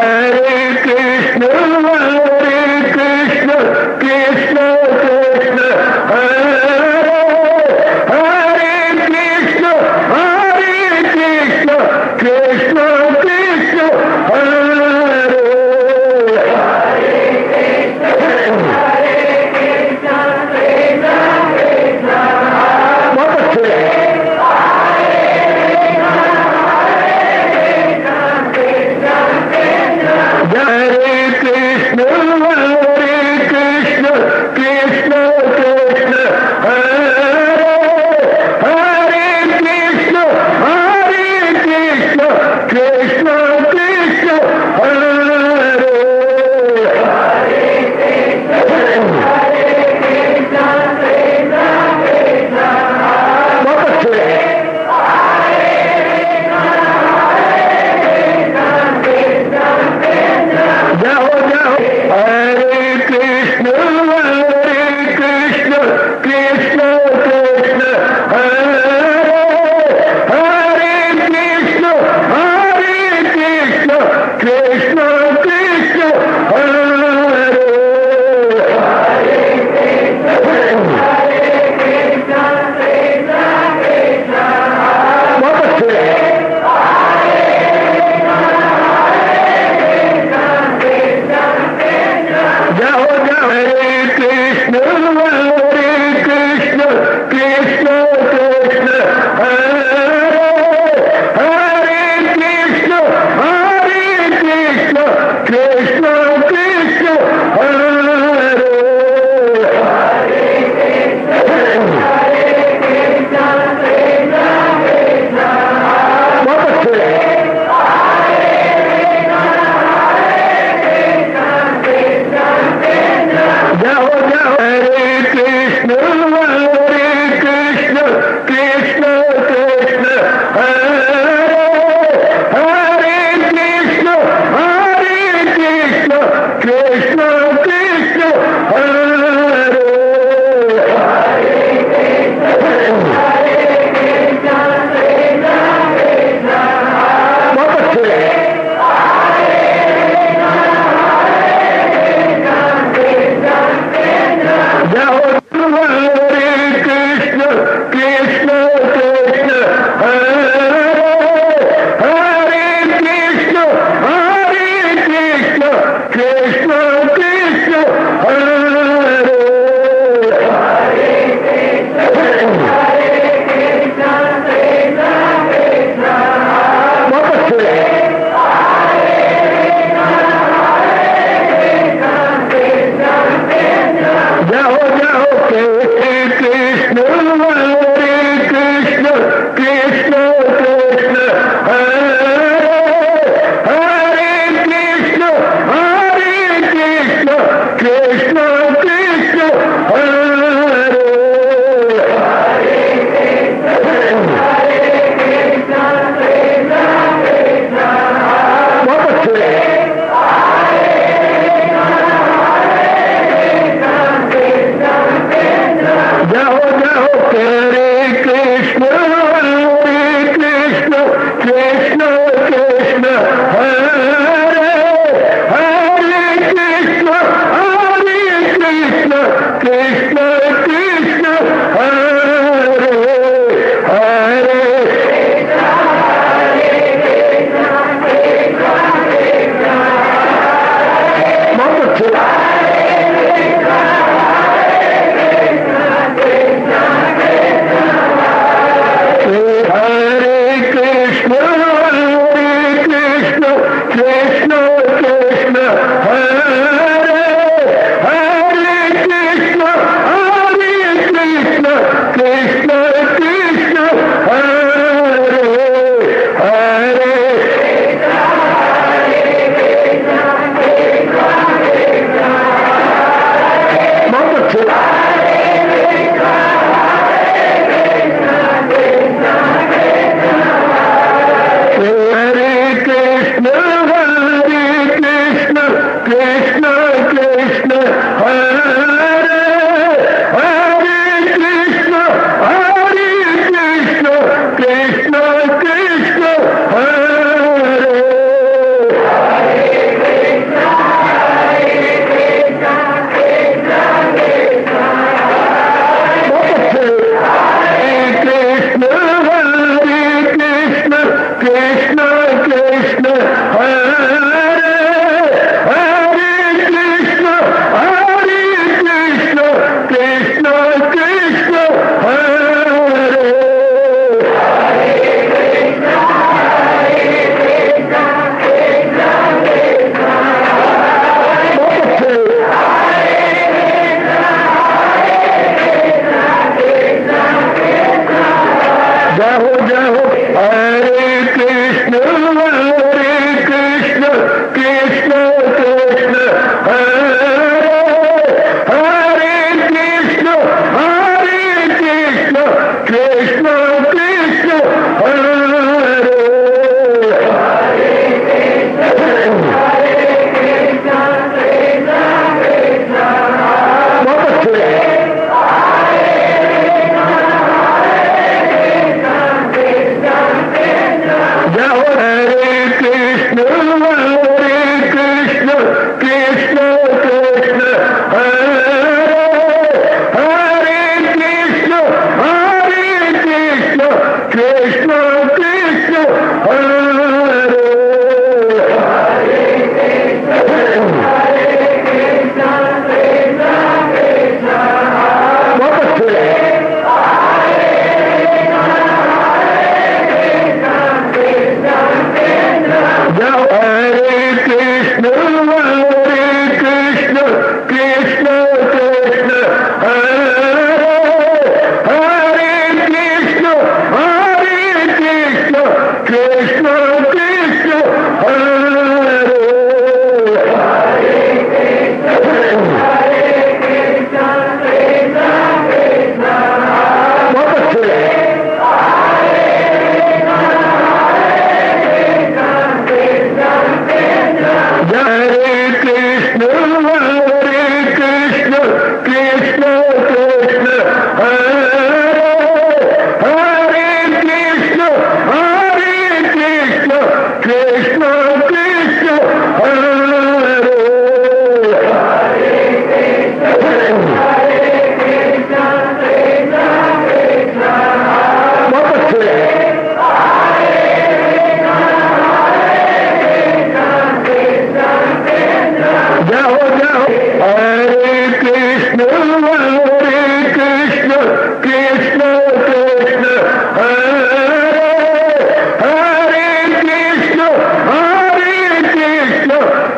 Hare Krishna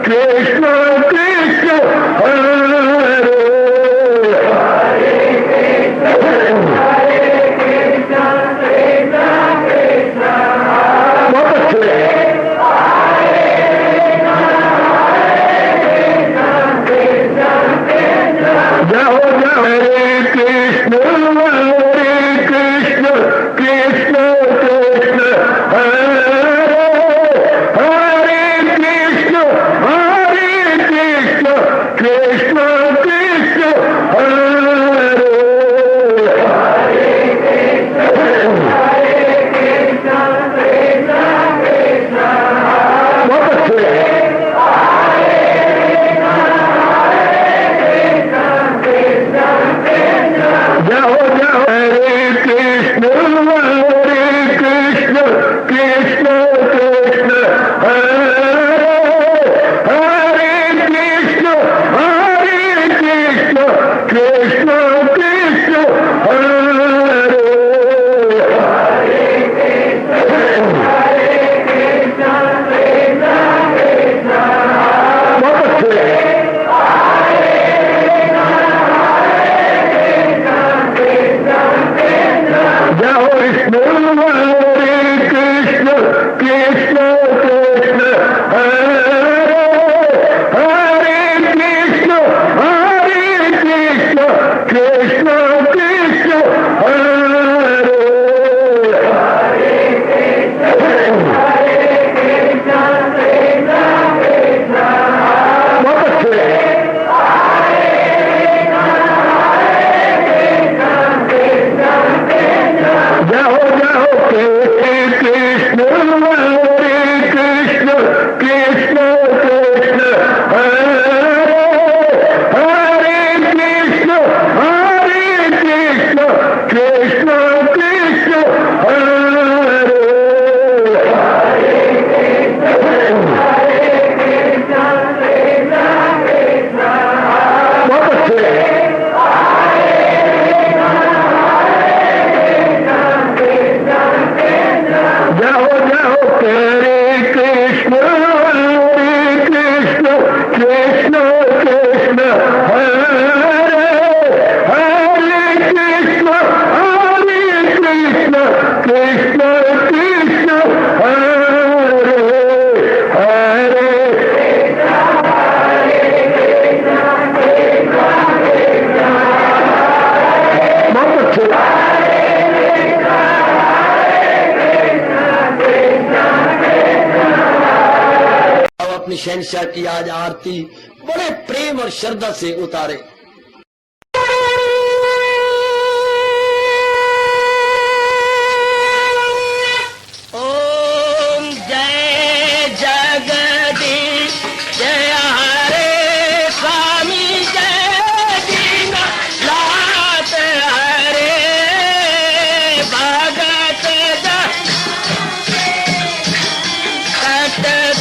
Krishna Krishna हरे शहंशाह की आज आरती बड़े प्रेम और श्रद्धा से उतारे। ओम जय जगदीश जय हरे स्वामी जय दीनानाथ हरे भगत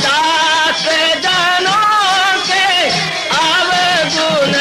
दास जनों के अवगुण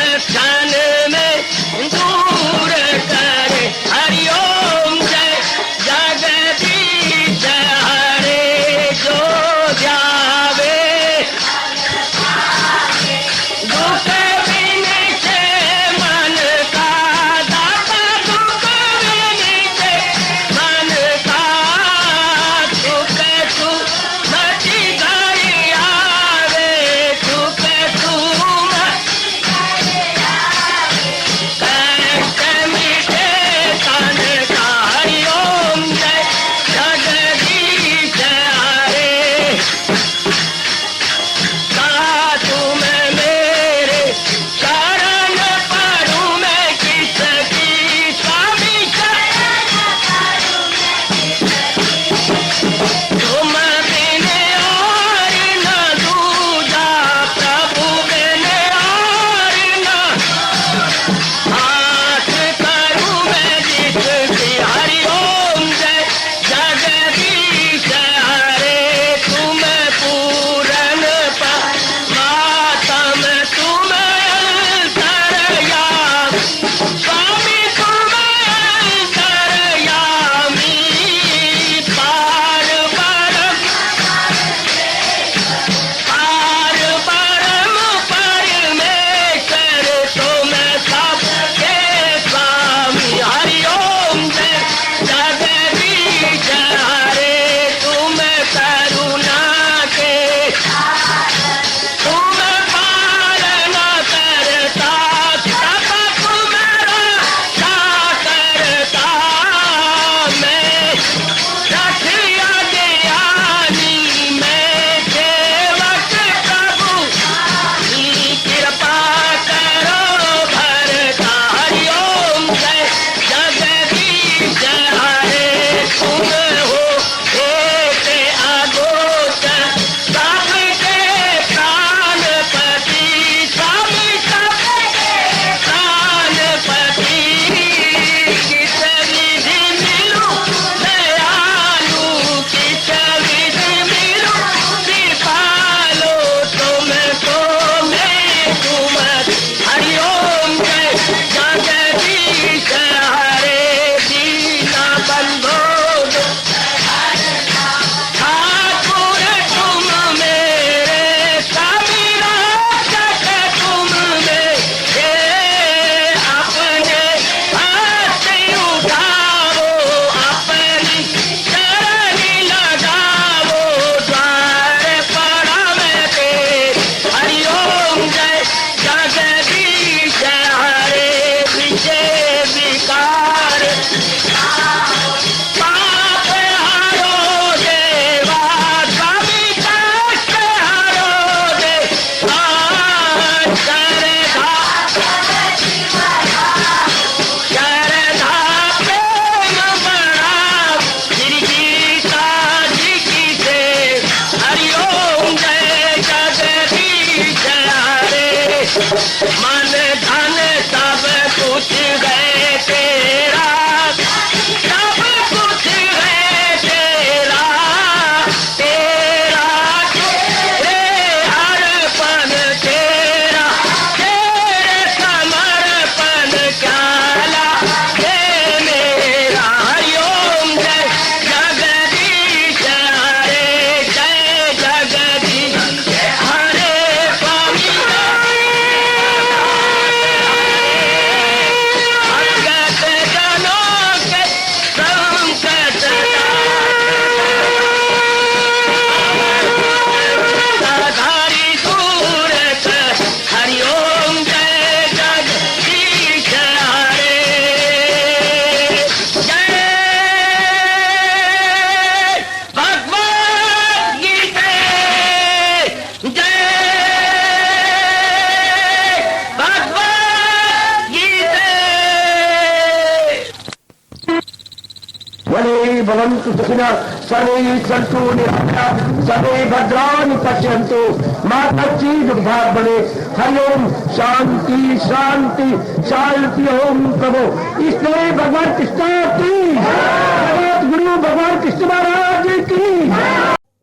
भवन्तु सुखिनः सर्वे सन्तु निरामयाः सर्वे भद्राणि पश्यन्तु मा कश्चित् दुर्भाग् भवेत् हरि ओम शांति शांति शांति ओम प्रभु इसलिए भगवान कृष्ण की जगत गुरु भगवान कृष्ण महाराज की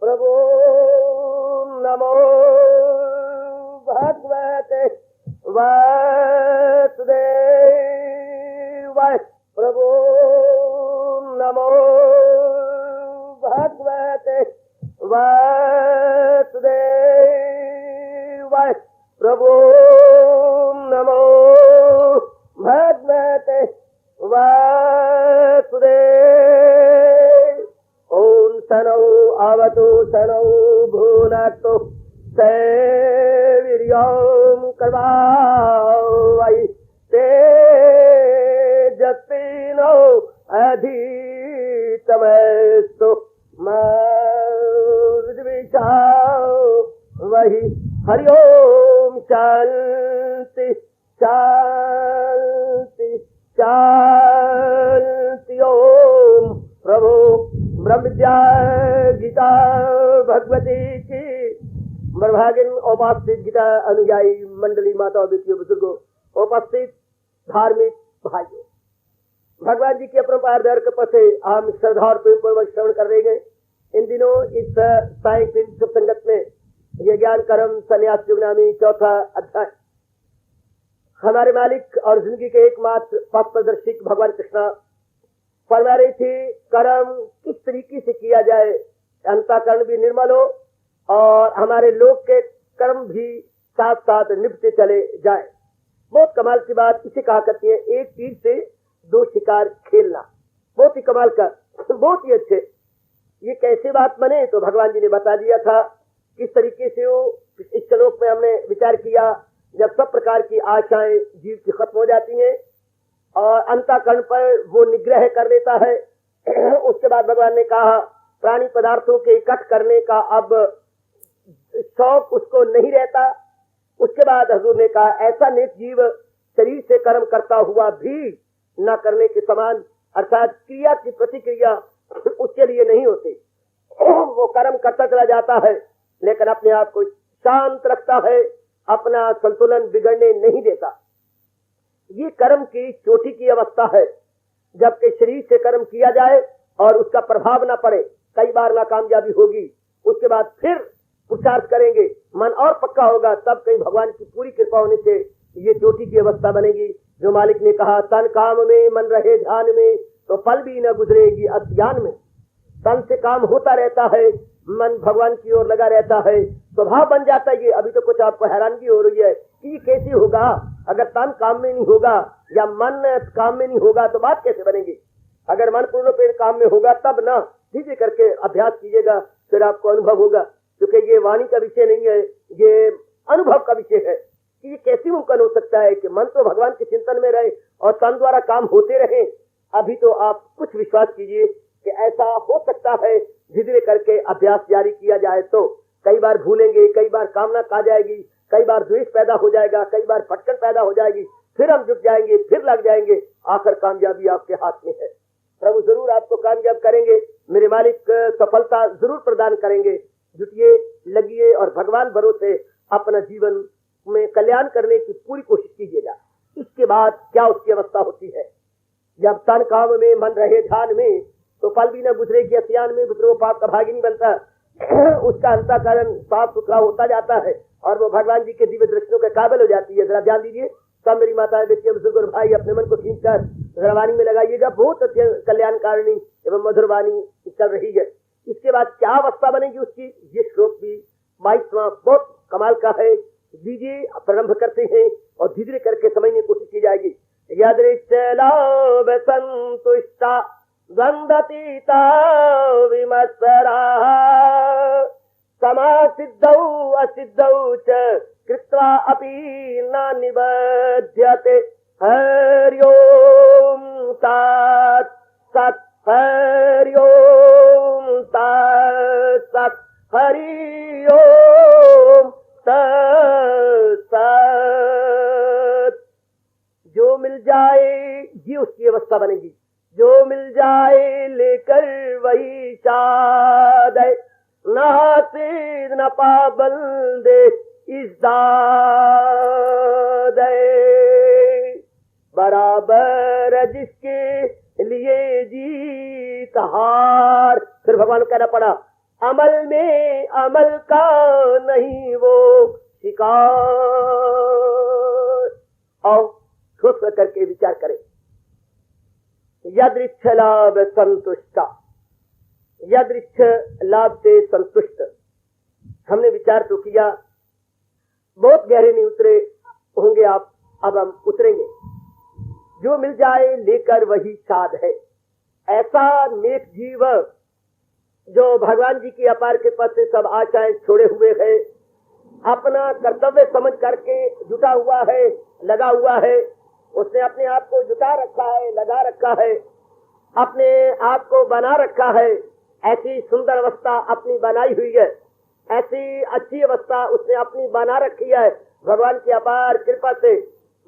प्रभु नमो भगवते वासुदेवाय प्रभु नमो भगवते वासुदेवाय प्रभु नमो भगवते वासुदेव ओम सनौ आवतु सनौ भुनक्तु वीर्यं कर्वावै तेजस्विनो अधितमस्तु मा विद्विषावै वही हरि ओम शांति शांति शांति ओम प्रभु ब्रह्म विद्या गीता भगवती की मर्भागिन उपस्थित गीता अनुयायी मंडली माता बेटियों बुजुर्गों उपस्थित धार्मिक भाइयों भगवान जी की अपरंपार दया कृपा से हम श्रद्धा और प्रेम पूर्वक श्रवण कर रहे हैं। इन दिनों इस सायंकालीन शुभ संगत में ये ज्ञान कर्म संन्यास युग नामी चौथा अध्याय हमारे मालिक और जिंदगी के एकमात्र पथ प्रदर्शक भगवान कृष्ण फरमा रही थी कर्म किस तरीके से किया जाए अंतःकरण भी निर्मल हो और हमारे लोक के कर्म भी साथ साथ निभते चले जाए। बहुत कमाल की बात इसे कहा करती है एक तीर से दो शिकार खेलना बहुत ही कमाल का बहुत ही अच्छे। ये कैसे बात बने तो भगवान जी ने बता दिया था किस तरीके से वो इस श्लोक में हमने विचार किया जब सब प्रकार की आशाएं जीव की खत्म हो जाती हैं और अंतःकरण पर वो निग्रह कर लेता है। उसके बाद भगवान ने कहा प्राणी पदार्थों के इकट्ठ करने का अब शौक उसको नहीं रहता। उसके बाद हजूर ने कहा ऐसा नेक जीव शरीर से कर्म करता हुआ भी न करने के समान अर्थात क्रिया की प्रतिक्रिया उसके लिए नहीं होती। वो कर्म करता चला जाता है लेकिन अपने आप को शांत रखता है अपना संतुलन बिगड़ने नहीं देता। ये कर्म की चोटी की अवस्था है जबकि शरीर से कर्म किया जाए और उसका प्रभाव न पड़े कई बार नाकामयाबी होगी उसके बाद फिर पुरुषार्थ करेंगे मन और पक्का होगा तब कहीं भगवान की पूरी कृपा होने से ये चोटी की अवस्था बनेगी। जो मालिक ने कहा तन काम में मन रहे ध्यान में तो पल भी न गुजरेगी अज्ञान में। तन से काम होता रहता है मन भगवान की ओर लगा रहता है स्वभाव बन जाता है। ये अभी तो कुछ आपको हैरानगी हो रही है कि कैसे होगा अगर तन काम में नहीं होगा या मन काम में नहीं होगा तो बात कैसे बनेगी। अगर मन पूर्ण पेड़ काम में होगा तब ना धीरे करके अभ्यास कीजिएगा फिर आपको अनुभव होगा क्योंकि ये वाणी का विषय नहीं है ये अनुभव का विषय है कि ये कैसे मुमकिन हो सकता है कि मन तो भगवान के चिंतन में रहे और तन द्वारा काम होते रहे। अभी तो आप कुछ विश्वास कीजिए कि ऐसा हो सकता है धीरे करके अभ्यास जारी किया जाए तो कई बार भूलेंगे कई बार कामना आ जाएगी कई बार द्वेष पैदा हो जाएगा कई बार फटकन पैदा हो जाएगी फिर हम जुट जाएंगे फिर लग जाएंगे आखिर कामयाबी आपके हाथ में है। प्रभु जरूर आपको कामयाब करेंगे मेरे मालिक सफलता जरूर प्रदान करेंगे। जुटिए लगिए और भगवान भरोसे अपना जीवन में कल्याण करने की पूरी कोशिश कीजिएगा। इसके बाद क्या उसकी अवस्था होती है जब तन काम में मन रहे ध्यान में तो पल भी न गुजरे की असियान में गुजरे पाप का भागी नहीं बनता। उसका अंतःकरण साफ सुथरा होता जाता है और वो भगवान जी के दिव्य दृष्टियों के काबिल हो जाती है। जरा ध्यान दीजिए सब मेरी माता बेटियां बुजुर्ग और भाई अपने मन को खींचकर जरा वाणी में लगाइएगा बहुत कल्याणकारिणी एवं मधुर वाणी चल रही है। इसके बाद क्या अवस्था बनेगी उसकी ये श्लोक भी 22वां बहुत कमाल का है। दीजिए प्रारंभ करते हैं और धीरे करके समझने की कोशिश की जाएगी। यदृच्छलाभ संतुष्टा द्वंद्वतीता विमत्सरा समासिद्धौ असिद्धौ च कृत्वा अपि न निबध्यते हरि ओम तत् सत् हरि ओम तत् सत् हरि ओम तत् सत्। जो मिल जाए ये उसकी अवस्था बनेगी। जो मिल जाए लेकर वही शाद है, न हासिल न पाबंदे इस दाद है। बराबर जिसके लिए जीत हार, फिर भगवान कहना पड़ा अमल में अमल का नहीं वो शिकार। और ठोस करके विचार करें, यदृच्छ लाभ संतुष्टा, यदृच्छ लाभ से संतुष्ट। हमने विचार तो किया, बहुत गहरे नहीं उतरे होंगे आप, अब हम उतरेंगे। जो मिल जाए लेकर वही साध है। ऐसा नेक जीव जो भगवान जी की अपार कृपा से सब आशाएं छोड़े हुए है, अपना कर्तव्य समझ करके जुटा हुआ है, लगा हुआ है। उसने अपने आप को जुटा रखा है, लगा रखा है, अपने आप को बना रखा है। ऐसी सुंदर अवस्था अपनी बनाई हुई है, ऐसी अच्छी अवस्था उसने अपनी बना रखी है भगवान की अपार कृपा से,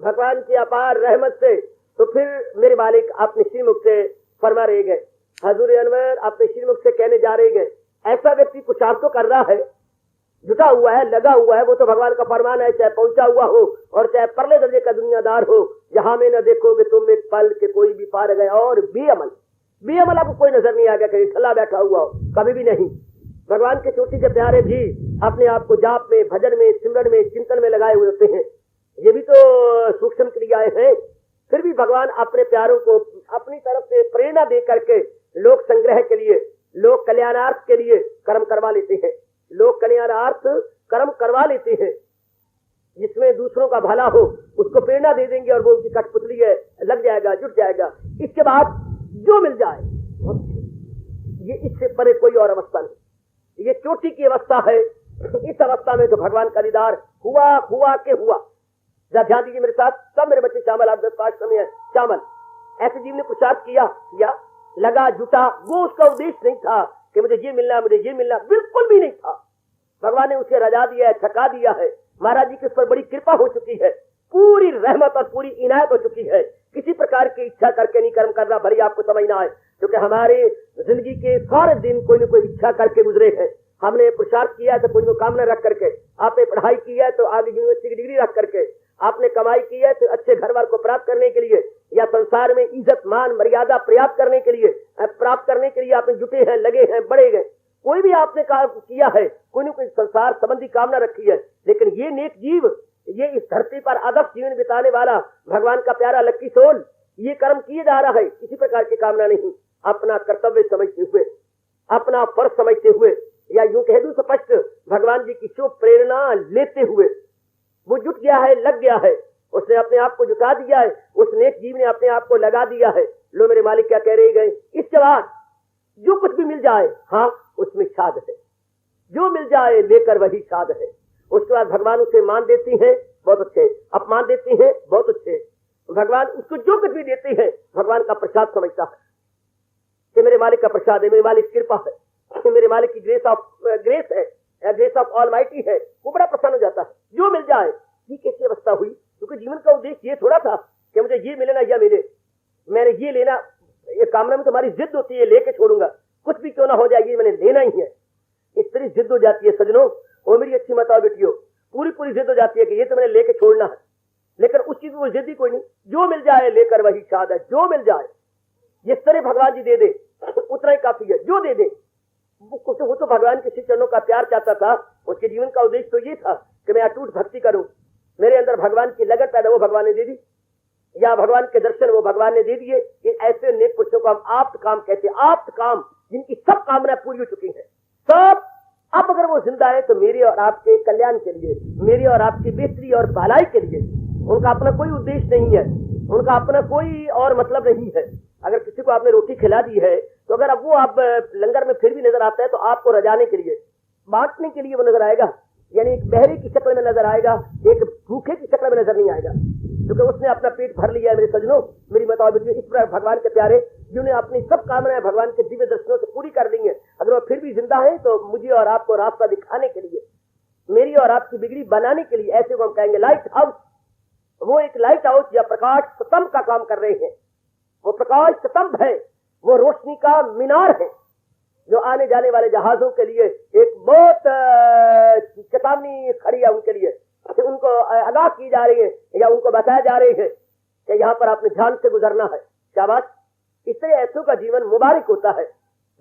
भगवान की अपार रहमत से। तो फिर मेरे मालिक अपने श्रीमुख से फरमा रहे गए, हजूर अनवर अपने श्रीमुख से कहने जा रहे गए, ऐसा व्यक्ति पुरुषार्थ तो कर रहा है, जुटा हुआ है, लगा हुआ है, वो तो भगवान का फरमान है, चाहे पहुंचा हुआ हो और चाहे परले दर्जे का दुनियादार हो। जहां में न देखोगे तुम एक पल के कोई भी पार गए, और बेअमल आपको कोई नजर नहीं आ गया, कहीं खला बैठा हुआ हो, कभी भी नहीं। भगवान के चोटी के प्यारे भी अपने आप को जाप में, भजन में, सिमरन में, चिंतन में लगाए हुए होते हैं। ये भी तो सूक्ष्म क्रियाएं हैं। फिर भी भगवान अपने प्यारों को अपनी तरफ से प्रेरणा दे करके लोक संग्रह के लिए, लोक कल्याणार्थ के लिए कर्म करवा लेते हैं। लोक कल्याणार्थ कर्म करवा लेते हैं, जिसमें दूसरों का भला हो उसको प्रेरणा दे देंगे और वो उसकी कठपुतली है, लग जाएगा, जुट जाएगा। इसके बाद जो मिल जाए, ये इससे परे कोई और अवस्था नहीं। ये चोटी की अवस्था है। इस अवस्था में तो भगवान का दीदार हुआ के हुआ। ध्यान दीजिए मेरे साथ, सब मेरे बच्चे शामिल, आप 10-5 समय है शामिल। ऐसे जीव ने पुरुषार्थ किया, लगा, जुटा। वो उसका उद्देश्य नहीं था कि मुझे ये मिलना, मुझे ये मिलना, बिल्कुल भी नहीं था। भगवान ने उसे रजा दिया है, थका दिया है। महाराज जी की उस पर बड़ी कृपा हो चुकी है, पूरी रहमत और पूरी इनायत हो चुकी है। किसी प्रकार की इच्छा करके नहीं कर्म करना, भली आपको समझना है, क्योंकि हमारे जिंदगी के सारे दिन कोई न कोई इच्छा करके गुजरे हैं। हमने पुरुषार्थ किया है तो कोई कामना रख करके, आपने पढ़ाई की है तो आगे यूनिवर्सिटी की डिग्री रख करके, आपने कमाई की है तो अच्छे घर वार को प्राप्त करने के लिए, या संसार में इज्जत मान मर्यादा प्राप्त करने के लिए आपने जुटे हैं, लगे हैं, बढ़े गए। कोई भी आपने किया है, कोई न कोई संसार संबंधी कामना रखी है। लेकिन ये नेक जीव, ये इस धरती पर आदर्श जीवन बिताने वाला भगवान का प्यारा लक्की सोल, ये कर्म किए जा रहा है, किसी प्रकार की कामना नहीं। अपना कर्तव्य समझते हुए, अपना फर्ज समझते हुए, या यूं कह दूं स्पष्ट, भगवान जी की शुभ प्रेरणा लेते हुए वो जुट गया है, लग गया है। उसने अपने आप को जुटा दिया है, उस नेक जीव ने अपने आप को लगा दिया है। लो मेरे मालिक क्या कह रहे गए, इसके बाद जो कुछ भी मिल जाए, हाँ उसमें साध है। जो मिल जाए लेकर वही साध है। उसके बाद भगवान उसे मान देती हैं, बहुत अच्छे, अपमान देती हैं, बहुत अच्छे। भगवान उसको जो कुछ भी देते हैं भगवान का प्रसाद समझता है कि मेरे मालिक का प्रसाद है, मेरे मालिक की कृपा है, मेरे मालिक की ग्रेस है, ग्रेस ऑफ ऑलमाइटी है। वो बड़ा प्रसन्न हो जाता है। जो मिल जाए। ये कैसी अवस्था हुई, क्योंकि जीवन का उद्देश्य ये थोड़ा था कि मुझे ये मिले ना या मिले, मैंने ये लेना, ये कामना में तुम्हारी जिद होती है, लेके छोड़ूंगा, कुछ भी क्यों ना हो जाए, ये मैंने लेना ही है। इस तरह जिद हो जाती है सजनों, वो मेरी अच्छी माताओं बेटियों, पूरी जिद हो जाती है कि ये तो मैंने लेके छोड़ना है। लेकिन उस चीज में जिद ही कोई नहीं, जो मिल जाए लेकर वही साध है। जो मिल जाए, जिस तरह भगवान जी दे दे उतना ही काफी है। जो दे दे, वो तो भगवान के श्री चरणों का प्यार चाहता था। उसके जीवन का उद्देश्य तो ये था कि मैं अटूट भक्ति करूं, मेरे अंदर भगवान की लगन पैदा, वो भगवान ने दे दी, या भगवान के दर्शन वो भगवान ने दे दिए। कि ऐसे नेक पुरुषों को हम आप्त काम कहते हैं। आप्त काम, जिनकी सब कामनाएं पूरी हो चुकी है, सब। अब अगर वो जिंदा है तो मेरे और आपके कल्याण के लिए, मेरी और आपकी बेहतरी और भलाई के लिए। उनका अपना कोई उद्देश्य नहीं है, उनका अपना कोई और मतलब नहीं है। अगर किसी को आपने रोटी खिला दी है तो अगर अब वो आप लंगर में फिर भी नजर आता है तो आपको रजाने के लिए, बांटने के लिए वो नजर आएगा। यानी एक बहरे की शक्ल में नजर आएगा, एक भूखे की शक्ल में नजर नहीं आएगा, क्योंकि उसने अपना पेट भर लिया है। मेरे सजनों, मेरी माताओं बेटियों, इस प्रकार भगवान के प्यारे जिन्होंने अपनी सब कामनाएं भगवान के दिव्य दर्शनों से पूरी कर ली है, अगर वो फिर भी जिंदा है तो मुझे और आपको रास्ता दिखाने के लिए, मेरी और आपकी बिगड़ी बनाने के लिए, ऐसे को हम कहेंगे लाइट हाउस। वो एक लाइट हाउस या प्रकाश स्तंभ का काम कर रहे हैं। वो प्रकाश स्तंभ है, वो रोशनी का मीनार है, जो आने जाने वाले जहाजों के लिए एक बहुत चेतावनी खड़ी है उनके लिए, कि उनको आगाह की जा रही है या उनको बताया जा रही है कि यहाँ पर आपने ध्यान से गुजरना है। शाबाश, इससे ऐसों का जीवन मुबारक होता है।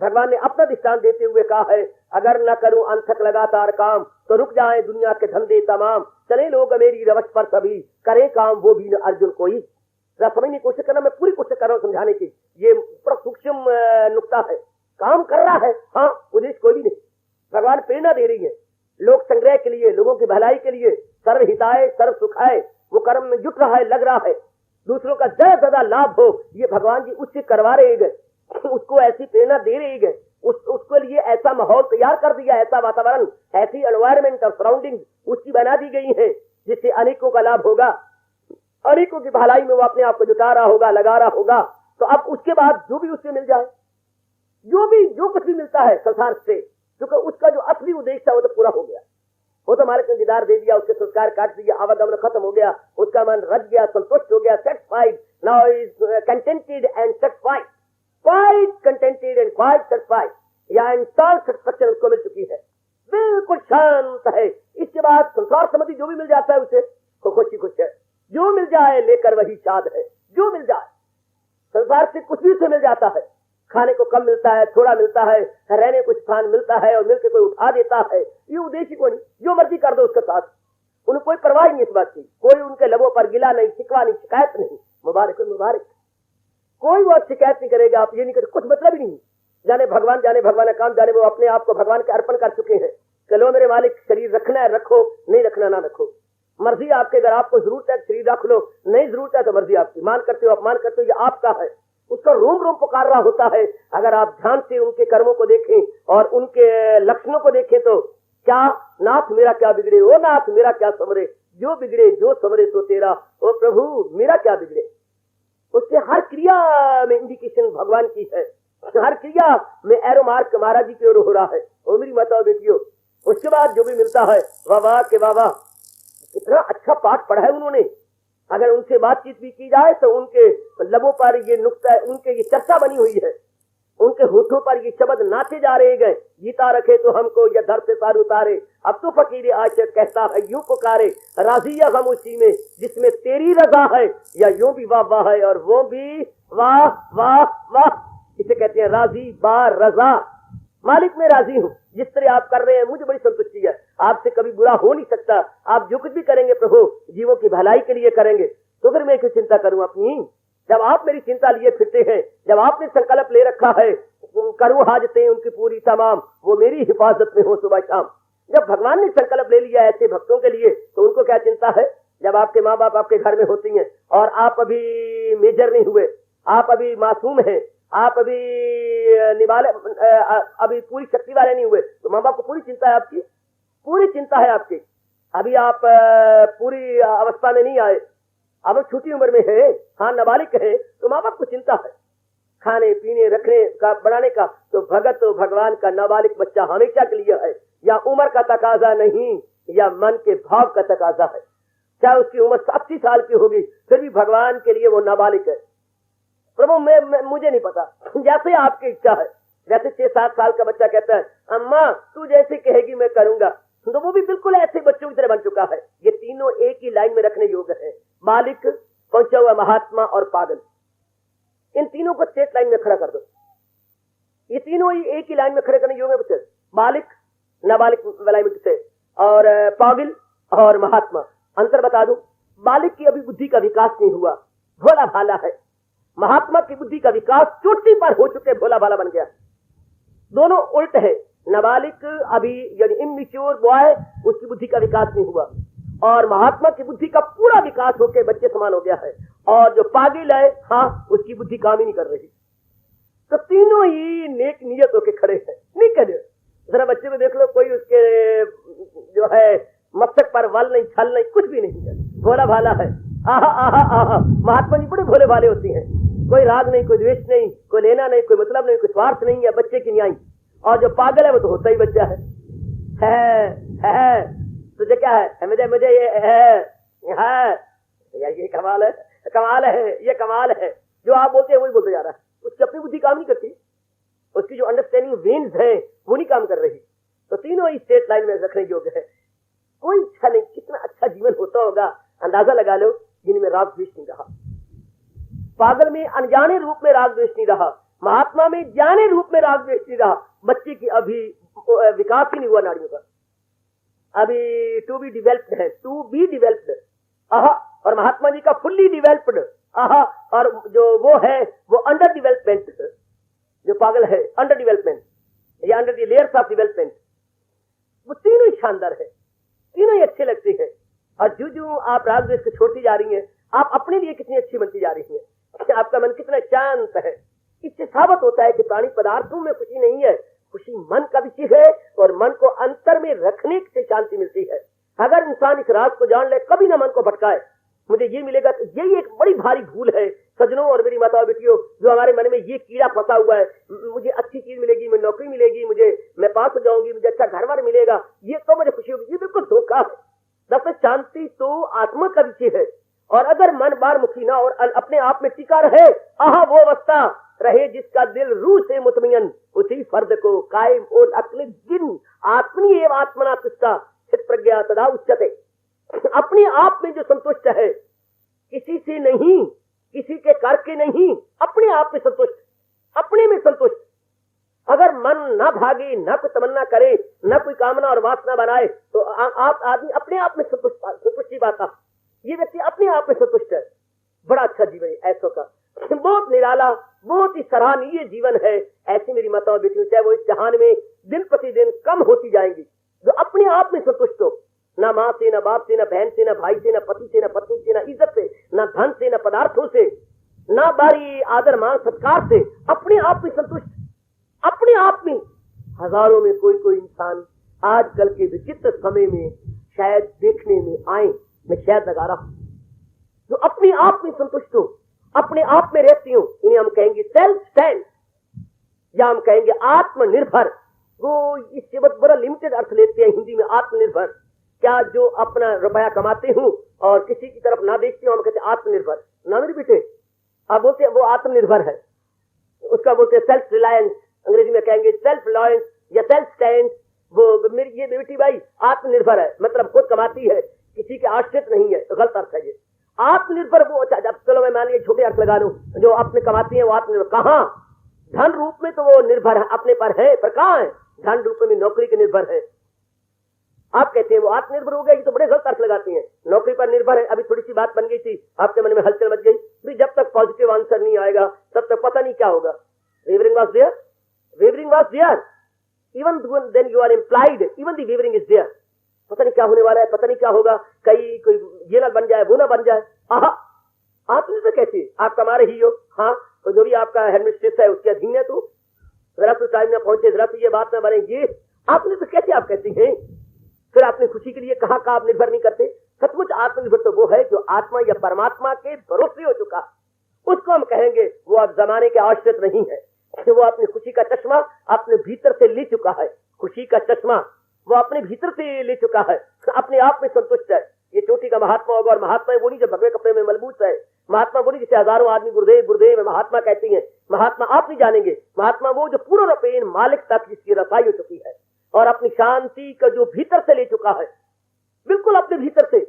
भगवान ने अपना दृष्टांत देते हुए कहा है, अगर न करूं अनथक लगातार काम तो रुक जाए दुनिया के धंधे तमाम, चले लोग मेरी रवश पर सभी, करे काम वो भी न अर्जुन कोई। जरा समझने की कोशिश करना, मैं पूरी कोशिश कर रहा हूं समझाने की, ये बड़ा सूक्ष्म नुक्ता है। काम कर रहा है, हाँ, उद्देश्य कोई भी नहीं। भगवान प्रेरणा दे रही है, लोक संग्रह के लिए, लोगों की भलाई के लिए, सर्व हिताय सर्व सुखाय, वो कर्म में जुट रहा है, लग रहा है, दूसरों का ज्यादा ज्यादा लाभ हो, ये भगवान जी उससे करवा रहे गए, उसको ऐसी प्रेरणा दे रहे गए, उसके लिए ऐसा माहौल तैयार कर दिया, ऐसा वातावरण, ऐसी एनवायरमेंट और सराउंडिंग उसकी बना दी गई है जिससे अनेकों का लाभ होगा, अनेकों की भलाई में वो अपने आप को जुटा रहा होगा, लगा रहा होगा। तो अब उसके बाद जो भी उससे मिल जाए, जो कुछ भी मिलता है संसार से, क्योंकि उसका जो असली उद्देश्य था वो तो पूरा हो गया, वो तो मालिक ने दीदार दे दिया, उसके संस्कार काट दिया, आवागमन खत्म हो गया, उसका मन रच गया, संतुष्ट हो गया, satisfied, now is contented and satisfied, quite contented and quite satisfied, या इंसान सेटिस्फैक्शन उसको मिल चुकी है, बिल्कुल शांत है। इसके बाद संसार संबंधी जो भी मिल जाता है उसे तो खुशी खुश है, जो मिल जाए लेकर वही शाद है, जो मिल जाए। संसार से कुछ भी उसे मिल जाता है, खाने को कम मिलता है, थोड़ा मिलता है, रहने को स्थान मिलता है और मिलकर कोई उठा देता है, ये उद्देश्य को नहीं, जो मर्जी कर दो उसके साथ, उन्हें कोई परवाह नहीं इस बात की, कोई उनके लबों पर गिला नहीं, शिकवा नहीं, शिकायत नहीं, मुबारक मुबारक, कोई वो शिकायत नहीं करेगा, आप ये नहीं करें, कुछ मतलब ही नहीं। जाने भगवान का काम, जाने वो अपने आप को भगवान के अर्पण कर चुके हैं। चलो मेरे मालिक, शरीर रखना है रखो, नहीं रखना ना रखो, मर्जी आपके, अगर आपको जरूरत है शरीर रख लो, नहीं जरूरत है तो मर्जी आपकी, मान करते हो अपमान करते हो, ये आपका है। उसका रोम रोम पुकार रहा होता है। अगर आप ध्यान से उनके कर्मों को देखें और उनके लक्षणों को देखें तो क्या, नाथ मेरा क्या बिगड़े, ओ नाथ मेरा क्या समरे, जो बिगड़े जो समरे तो तेरा, ओ प्रभु मेरा क्या बिगड़े। उससे हर क्रिया में इंडिकेशन भगवान की है, हर क्रिया में एरो मार्क महाराज जी की ओर हो रहा है। ओ मेरी माता बेटियों, उसके बाद जो भी मिलता है, वाह वाह के वाह वाह, कितना अच्छा पाठ पढ़ा है उन्होंने। अगर उनसे बातचीत भी की जाए तो उनके लबों पर ये नुक्ता, उनके ये चर्चा बनी हुई है, उनके होठों पर ये शब्द नाचे जा रहे गए, जीता रखे तो हमको या दर से सार उतारे, अब तो फकीर आशिक कहता है यूं पुकारे, राजी या हम उसी में जिसमें तेरी रजा है, या यूं भी वाह वाह है और वो भी वाह वाह वाह। इसे कहते हैं राजी बा रजा। मालिक मैं राजी हूँ, जिस तरह आप कर रहे हैं मुझे बड़ी संतुष्टि है, आपसे कभी बुरा हो नहीं सकता, आप जो कुछ भी करेंगे प्रभु जीवों की भलाई के लिए करेंगे, तो फिर मैं क्यों चिंता करूं अपनी। जब आप मेरी चिंता लिए फिरते हैं, जब आपने संकल्प ले रखा है करूं हाजतें उनकी पूरी तमाम, वो मेरी हिफाजत में हो सुबह शाम। जब भगवान ने संकल्प ले लिया ऐसे भक्तों के लिए तो उनको क्या चिंता है। जब आपके माँ बाप आपके घर में होती हैं और आप अभी मेजर नहीं हुए, आप अभी मासूम हैं, आप अभी निभाले, अभी पूरी शक्ति वाले नहीं हुए, तो माँ बाप को पूरी चिंता है, आपकी पूरी चिंता है आपकी। अभी आप पूरी अवस्था में नहीं आए, अब छोटी उम्र में है, हाँ नाबालिग है, तो माँ बाप को चिंता है खाने पीने रखने का बनाने का। तो भगत तो भगवान का नाबालिग बच्चा हमेशा के लिए है, या उम्र का तकाजा नहीं या मन के भाव का तकाजा है। चाहे उसकी उम्र 80 साल की होगी फिर भी भगवान के लिए वो नाबालिग है। प्रभु मैं मुझे नहीं पता, जैसे आपकी इच्छा है। जैसे 6-7 साल का बच्चा कहता है अम्मा तू जैसे कहेगी मैं करूंगा, तो वो भी बिल्कुल ऐसे बच्चों की तरह बन चुका है। ये तीनों एक ही लाइन में रखने योग्य है, बालिक, पहुंचा हुआ महात्मा और पागल। इन तीनों को स्ट्रेट लाइन में खड़ा कर दो, ये तीनों ही एक ही लाइन में खड़े करने योग्य बच्चे, बालिक नाबालिग वाली से, और पागल और महात्मा। अंतर बता दो, बालिक की अभी बुद्धि का विकास नहीं हुआ, भोला भाला है। महात्मा की बुद्धि का विकास चोटी पर हो चुके, भोला भाला बन गया। दोनों उल्ट है, नाबालिग अभी यानी इमैच्योर बॉय, उसकी बुद्धि का विकास नहीं हुआ, और महात्मा की बुद्धि का पूरा विकास होकर बच्चे समान हो गया है। और जो पागल है, हाँ उसकी बुद्धि काम ही नहीं कर रही। तो तीनों ही नेक नियत होके खड़े हैं, नहीं करे। जरा बच्चे को देख लो, कोई उसके जो है मस्तक पर वल नहीं, छल नहीं, कुछ भी नहीं है, भोला भाला है। आहा आहा आहा, महात्मा जी बड़े भोले भाले होती हैं, कोई राग नहीं, कोई द्वेष नहीं, कोई लेना नहीं, कोई मतलब नहीं, कोई स्वार्थ नहीं है, बच्चे की न्याय। और जो पागल है वो तो होता ही बच्चा है। तुझे क्या है, मुझे ये है यार, ये कमाल है, कमाल है, ये कमाल है। जो आप बोलते हैं वही बोलते जा रहा है, उसकी अपनी बुद्धि काम नहीं करती, उसकी जो अंडरस्टैंडिंग वेन्स है वो नहीं काम कर रही। तो तीनों ही स्टेट लाइन में रखने योग्य है। कोई इच्छा नहीं, कितना अच्छा जीवन होता होगा, अंदाजा लगा लो जिनमें राग द्वेष नहीं रहा। पागल में अनजाने रूप में राग द्वेष नहीं रहा, महात्मा में जाने रूप में राग द्वेष नहीं रहा। बच्चे की अभी विकास ही नहीं हुआ नाड़ियों का, अभी टू बी डिवेल्प्ड है, टू बी डिवेल्प्ड आहा, और महात्मा जी का फुल्ली डिवेल्प्ड आहा, और जो वो है वो अंडर डिवेलपमेंट, जो पागल है अंडर डिवेलपमेंट या under the layers of development. वो तीनों ही शानदार है, तीनों ही अच्छे लगते हैं। और जो जो आप राग द्वेष को छोड़ती जा रही हैं, आप अपने लिए कितनी अच्छी बनती जा रही हैं, आपका मन कितना शांत है। इससे साबित होता है कि प्राणी पदार्थों में खुशी नहीं है, खुशी मन का विषय है, और मन को अंतर में रखने से शांति मिलती है। अगर इंसान इस राज को जान ले, कभी ना मन को भटकाए, मुझे ये मिलेगा, तो यही एक बड़ी भारी भूल है सज्जनों और मेरी माताओं बेटियों, जो हमारे मन में ये कीड़ा फंसा हुआ है, मुझे अच्छी चीज मिलेगी, मुझे नौकरी मिलेगी, मैं पास हो जाऊंगी, मुझे अच्छा घर बार मिलेगा, ये तो मुझे खुशी होगी। ये बिल्कुल धोखा है। दरअसल शांति तो आत्मा का विषय है, और अगर मन बार मुखी ना और अपने आप में टिका रहे, आहा वो अवस्था रहे जिसका दिल रूह से मुतमयन, उसी फर्द को कायम और अक्ल जिन आत्मनी एवं आत्मना तुष्टा चित प्रज्ञा तदा उच्चते। अपने आप में जो संतुष्ट है, किसी से नहीं, किसी के करके नहीं, अपने आप में संतुष्ट, अपने में संतुष्ट। अगर मन ना भागे, ना कोई तमन्ना करे, ना कोई कामना और वासना बनाए, तो आप आदमी अपने आप में संतुष्टि पाता। ये व्यक्ति अपने आप में संतुष्ट है। बड़ा अच्छा जीवन है ऐसों का, बहुत निराला, बहुत ही सराहनीय जीवन है। ऐसी मेरी माताओं बेटियों, चाहे वो इस जहान में दिन प्रतिदिन कम होती जाएंगी, जो अपने आप में संतुष्ट हो, ना माँ से, ना बाप से, ना बहन से, ना भाई से, ना पति से, ना पत्नी से, ना इज्जत से, ना धन से, ना पदार्थों से, ना बारी आदर मान सत्कार से, अपने आप में संतुष्ट, अपने आप में। हजारों में कोई इंसान आजकल के विचित्र समय में शायद देखने में आए, मैं शायद लगा रहा हूं, जो अपने आप में संतुष्ट हो, अपने आप में रहती हूं। इन्हें हम कहेंगे सेल्फ स्टैंड, या हम कहेंगे आत्मनिर्भर। वो इससे बहुत बड़ा लिमिटेड अर्थ लेते हैं हिंदी में आत्मनिर्भर। क्या जो अपना रुपया कमाते हूं और किसी की तरफ ना देखते हो, हम कहते हैं आत्मनिर्भर। ना मेरे बेटे, आप बोलते हैं वो आत्मनिर्भर है, उसका बोलते हैं सेल्फ रिलायंस, अंग्रेजी में कहेंगे सेल्फ रिलायंस या सेल्फ स्टैंड। वो मेरी ये बेटी भाई आत्मनिर्भर है, मतलब खुद कमाती है, किसी के आश्रित नहीं है, तो गलत अर्थ है ये। आत्मनिर्भर वो, अच्छा जब चलो मैं मान लिया छोटे अर्थ लगा लूं, जो अपने कमाती है वो आत्मनिर्भर। कहां? धन रूप में तो वो निर्भर है, अपने पर है, पर कहां है? धन रूप में नौकरी के निर्भर है। आप कहते हैं वो आत्मनिर्भर हो गया, ये तो बड़े गलत अर्थ लगाते हैं। नौकरी पर निर्भर है। अभी थोड़ी सी बात बन गई थी, आपके मन में हलचल मच गई, जब तक पॉजिटिव आंसर नहीं आएगा तब तक पता नहीं क्या होगा। Wavering was there, wavering was there, even then you are implied, even the wavering is there. पता नहीं क्या होने वाला है, पता नहीं क्या होगा, कहीं कोई ये ना बन जाए, वो ना बन जाए। आहा, आत्मनिर्भर कैसे? आप कमा रही हो, हाँ, तो जो भी आपका हेडमिस्ट्रेस है उसके अधीन है, तो जरा तो टाइम ना पहुंचे, जरा तो ये बात ना बने, ये आत्मनिर्भर कैसे आप कहती हैं? फिर आपने खुशी के लिए कहा का आप निर्भर नहीं करते। सचमुच आत्मनिर्भर तो वो है जो आत्मा या परमात्मा के भरोसे हो चुका, उसको हम कहेंगे वो अब जमाने के आश्रित नहीं है। वो अपनी खुशी का चश्मा अपने भीतर से ले चुका है, खुशी का चश्मा वो अपने भीतर से ले चुका है, अपने आप में संतुष्ट है। ये चोटी का महात्मा होगा, और महात्मा वो नहीं जो भगवे कपड़े में मलबूस है, महात्मा वो नहीं जिसे हजारों आदमी गुरुदेव गुरुदेव महात्मा कहते हैं। महात्मा आप नहीं जानेंगे, महात्मा वो जो पूर्ण रूपेण मालिक तक जिसकी रसाई हो चुकी है, और अपनी शांति का जो भीतर से ले चुका है, बिल्कुल अपने भीतर से।